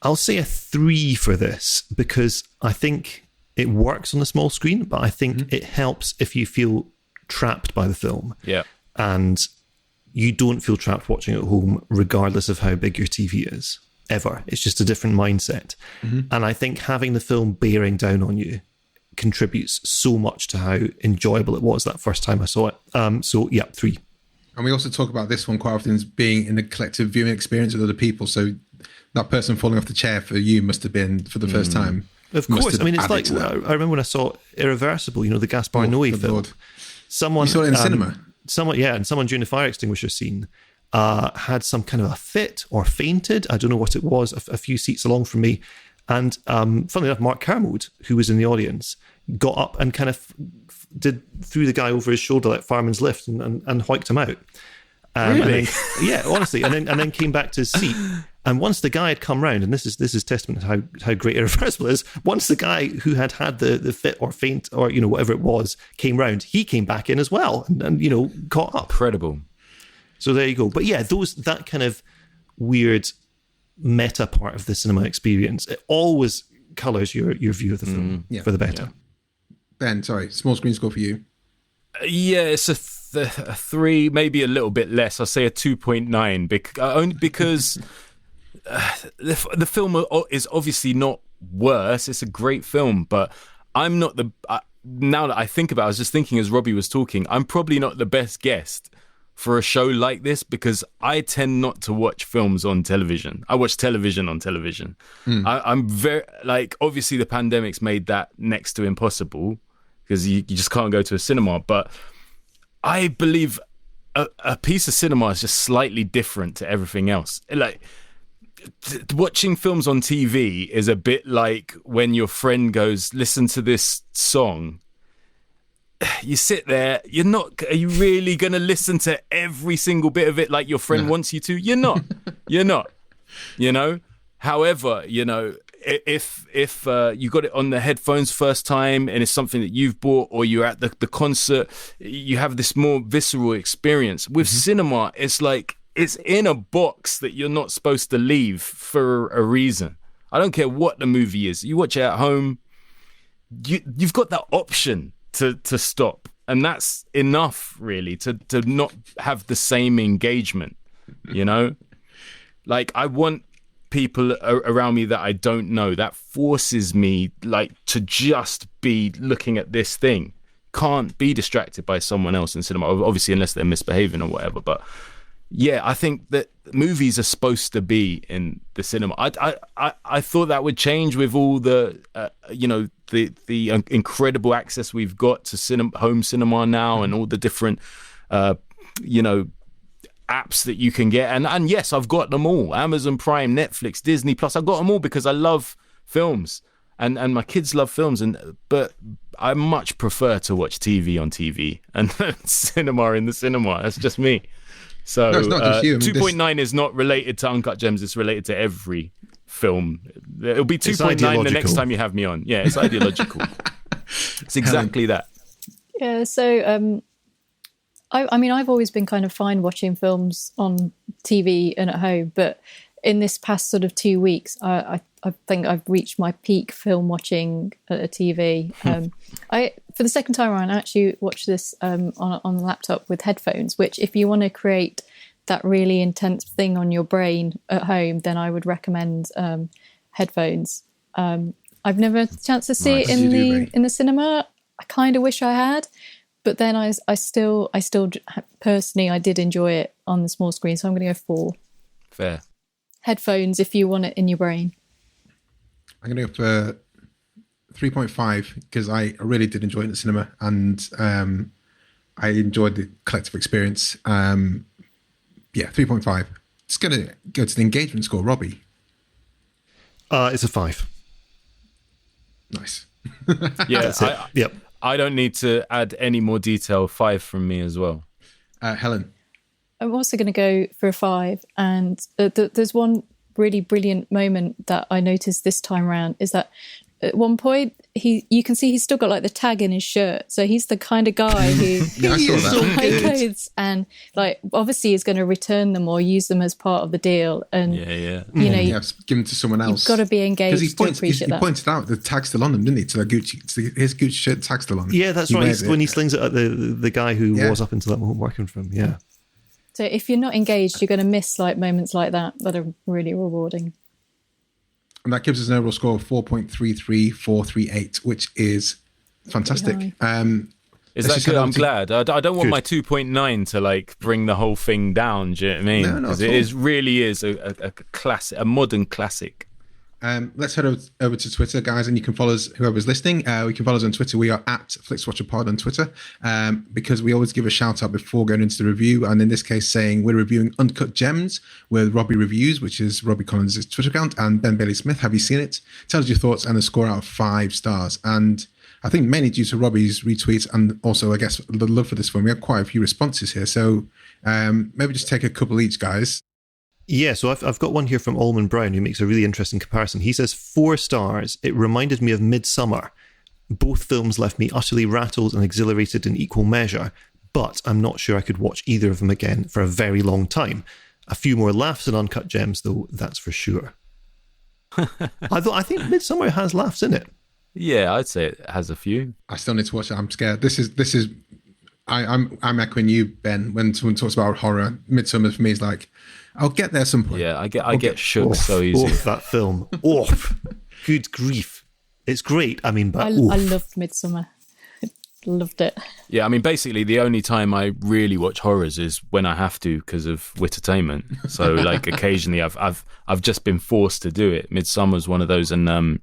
I'll say a 3 for this because I think it works on the small screen, but I think it helps if you feel trapped by the film. Yeah. And you don't feel trapped watching at home, regardless of how big your TV is, ever. It's just a different mindset. And I think having the film bearing down on you contributes so much to how enjoyable it was that first time I saw it. So, yeah, 3. And we also talk about this one quite often as being in a collective viewing experience with other people. So that person falling off the chair for you must have been for the first time. Of course. I mean, it's like, I remember when I saw Irreversible, the Gaspar Noé film. Lord. Someone, You saw it in the cinema? And someone during the fire extinguisher scene had some kind of a fit or fainted. I don't know what it was, a few seats along from me. And funnily enough, Mark Kermode, who was in the audience, got up and kind of threw the guy over his shoulder like fireman's lift and hoiked him out. Really? And then, yeah, honestly. And then came back to his seat. And once the guy had come round, and this is testament to how great Irreversible is, once the guy who had the fit or faint or, whatever it was, came round, he came back in as well and caught up. Incredible. So there you go. But yeah, that kind of weird meta part of the cinema experience, it always colours your view of the film for the better. Yeah. Ben, sorry, small screen score for you. Yeah, it's a 3, maybe a little bit less. I'll say a 2.9 only because the film is obviously not worse. It's a great film, but I'm not now that I think about it, I was just thinking as Robbie was talking, I'm probably not the best guest for a show like this because I tend not to watch films on television. I watch television on television. I'm very, obviously the pandemic's made that next to impossible because you just can't go to a cinema. But I believe a piece of cinema is just slightly different to everything else. Watching films on TV is a bit like when your friend goes, listen to this song. You sit there, are you really going to listen to every single bit of it like your friend wants you to? You're not. However, if you got it on the headphones first time and it's something that you've bought or you're at the concert, you have this more visceral experience. With cinema, it's like it's in a box that you're not supposed to leave for a reason. I don't care what the movie is. You watch it at home, you've got that option to stop, and that's enough really to not have the same engagement. I want people around me that I don't know. That forces me to just be looking at this thing. Can't be distracted by someone else in cinema, obviously unless they're misbehaving or whatever. But yeah, I think that movies are supposed to be in the cinema. I thought that would change with all the the incredible access we've got to home cinema now and all the different apps that you can get. And yes, I've got them all. Amazon Prime, Netflix, Disney Plus. I've got them all because I love films and my kids love films. But I much prefer to watch TV on TV and cinema in the cinema. That's just me. So no, it's not just you. 2.9 is not related to Uncut Gems. It's related to every film. It'll be 2.9 the next time you have me on. Yeah, it's ideological. It's exactly that. Yeah, so I've always been kind of fine watching films on TV and at home, but in this past sort of 2 weeks, I think I've reached my peak film watching at a TV. For the second time around, I actually watched this on the laptop with headphones, which if you want to create that really intense thing on your brain at home, then I would recommend headphones. I've never had the chance to see it in the cinema. I kind of wish I had, but then I still personally I did enjoy it on the small screen, so I'm going to go 4. Fair. Headphones if you want it in your brain. I'm going to go for 3.5 because I really did enjoy it in the cinema and I enjoyed the collective experience. 3.5. It's going to go to the engagement score, Robbie. It's a 5. Nice. Yeah, Yep. I don't need to add any more detail. 5 from me as well. Helen? I'm also going to go for a 5. And there's one really brilliant moment that I noticed this time around is that at one point you can see he's still got like the tag in his shirt, so he's the kind of guy who Yeah, I saw that. buys clothes and like obviously is going to return them or use them as part of the deal, and Yeah. you know Yeah, give them to someone else. you've got to be engaged Because to appreciate he that. pointed out the tag's still on him, didn't he? To the Gucci, his Gucci shirt tag's still on. Yeah, that's He right. wears it. When he slings it at the guy who Yeah. was up until that moment working for him. Yeah. So if you're not engaged, you're going to miss like moments like that are really rewarding. And that gives us an overall score of 4.33438, which is fantastic. Pretty Is Let's that just good? head I'm on to- glad. I don't want Good. my 2.9 to like bring the whole thing down. Do you know what I mean? No, not Because at it all. is really is a classic, a modern classic. Let's head over to Twitter, guys, and you can follow us, whoever's listening. We can follow us on Twitter. We are at FlixWatcherPod on Twitter, because we always give a shout out before going into the review. And in this case, saying we're reviewing Uncut Gems with Robbie Reviews, which is Robbie Collin's Twitter account, and Ben Bailey Smith. Have you seen it? Tell us your thoughts and a score out of 5 stars. And I think mainly due to Robbie's retweets and also, I guess, the love for this film, we have quite a few responses here. So maybe just take a couple each, guys. Yeah, so I've got one here from Allman Brown who makes a really interesting comparison. He says 4 stars. It reminded me of Midsummer. Both films left me utterly rattled and exhilarated in equal measure, but I'm not sure I could watch either of them again for a very long time. A few more laughs in Uncut Gems, though, that's for sure. I think Midsummer has laughs in it. Yeah, I'd say it has a few. I still need to watch it. I'm scared. This is. I'm echoing you, Ben. When someone talks about horror, Midsummer for me is like, I'll get there some point. Yeah, I get shook so easy. Oof, that film. Oof. Good grief. It's great. I mean, but I oof. loved Midsummer. Loved it. Yeah, I mean, basically, the only time I really watch horrors is when I have to because of wittertainment. So, like, occasionally, I've just been forced to do it. Midsummer's one of those, and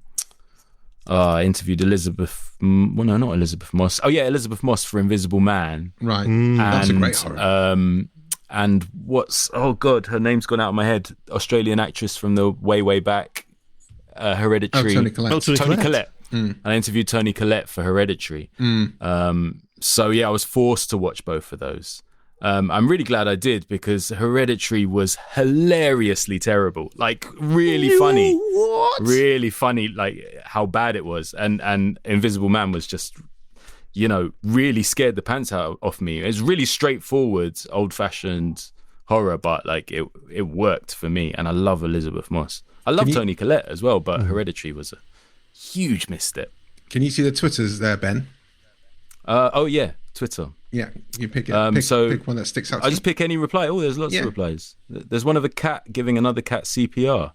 I interviewed Elizabeth. Well, no, not Elizabeth Moss. Oh, yeah, Elizabeth Moss for Invisible Man. Right. That's a great horror. And her name's gone out of my head. Australian actress from the way back, Hereditary. Toni Collette. Toni Collette. And I interviewed Toni Collette for Hereditary. So yeah, I was forced to watch both of those. I'm really glad I did because Hereditary was hilariously terrible, like really funny. What? Really funny, like how bad it was. And Invisible Man was just, really scared the pants out of me. It's really straightforward, old-fashioned horror, but like it worked for me. And I love Elizabeth Moss. I love Toni Collette as well, but Hereditary was a huge misstep. Can you see the Twitters there, Ben? Oh yeah, Twitter. Yeah, you pick it. Pick one that sticks out. I just pick any reply. Oh, there's lots of replies. There's one of a cat giving another cat CPR.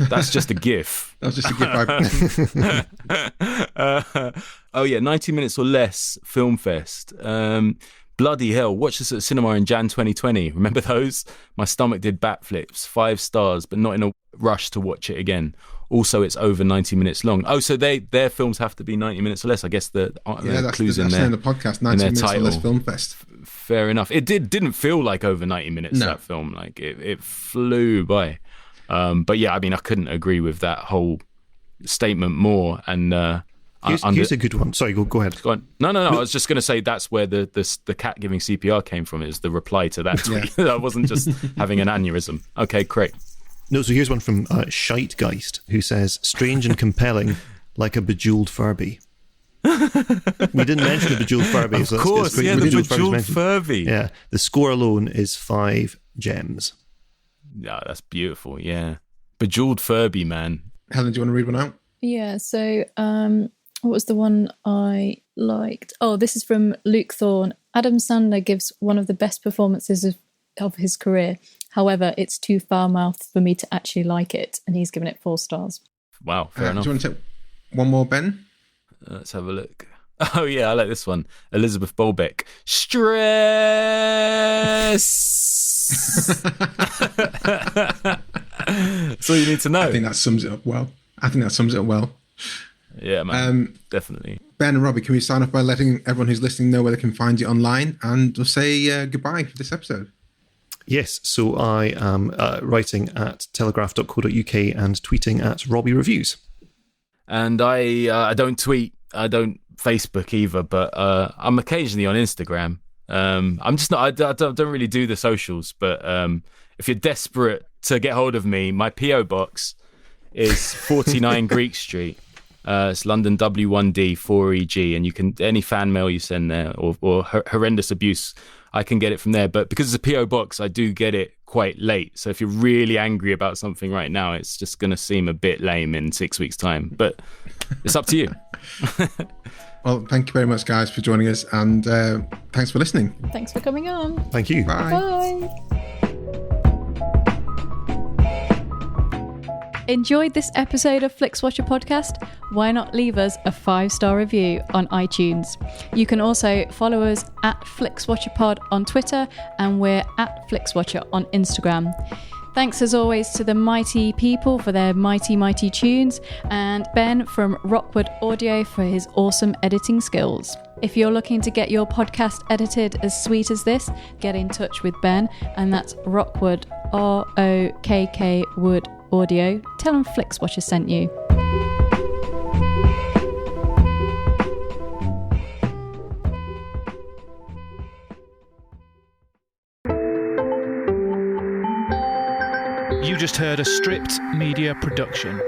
That's just a GIF. That was just a GIF. Oh yeah, 90 minutes or less film fest. Bloody hell! Watch this at the cinema in Jan 2020. Remember those? My stomach did backflips. 5 stars, but not in a rush to watch it again. Also, it's over 90 minutes long. Oh, so their films have to be 90 minutes or less. I guess the clues in there. In the podcast, 90 minutes or less film fest. Fair enough. It didn't feel like over 90 minutes. No. That film, like it flew by. But yeah, I mean, I couldn't agree with that whole statement more. And Here's a good one. Sorry, go ahead. Go on. No. I was just going to say that's where the cat giving CPR came from. It was the reply to that tweet. I wasn't just having an aneurysm. Okay, great. No, so here's one from Scheitgeist, who says, strange and compelling, like a bejeweled Furby. We didn't mention the bejeweled Furby. Of so course, it's great yeah, the Furby's bejeweled mentioned. Furby. Yeah, the score alone is 5 gems. Yeah, that's beautiful, yeah. Bejeweled Furby, man. Helen, do you want to read one out? Yeah, so what was the one I liked? Oh, this is from Luke Thorne. Adam Sandler gives one of the best performances of his career. However, it's too foul-mouthed for me to actually like it, and he's given it 4 stars. Wow, fair enough. Do you want to take one more, Ben? Let's have a look. Oh, yeah, I like this one. Elizabeth Bolbeck. Stress! That's all you need to know. I think that sums it up well. Yeah, man. Definitely. Ben and Robbie, can we sign off by letting everyone who's listening know where they can find you online? And we'll say goodbye for this episode. Yes, so I am writing at telegraph.co.uk and tweeting at Robbie Reviews. And I don't tweet. I don't Facebook either, but I'm occasionally on Instagram. I'm just not. I don't really do the socials, but if you're desperate to get hold of me, my PO box is 49 Greek Street. It's London W1D 4EG, and you can any fan mail you send there or horrendous abuse, I can get it from there. But because it's a PO box, I do get it quite late. So if you're really angry about something right now, it's just going to seem a bit lame in 6 weeks' time. But it's up to you. Well, thank you very much, guys, for joining us, and thanks for listening. Thanks for coming on. Thank you. Bye. Bye. Enjoyed this episode of Flixwatcher podcast? Why not leave us a 5-star review on iTunes? You can also follow us at FlixWatcherPod on Twitter, and we're at FlixWatcher on Instagram. Thanks as always to the mighty people for their mighty tunes, and Ben from Rockwood Audio for his awesome editing skills. If you're looking to get your podcast edited as sweet as this, get in touch with Ben, and that's Rockwood, ROKK Wood Audio. Tell him Flixwatcher sent you. You just heard a Stripped Media production.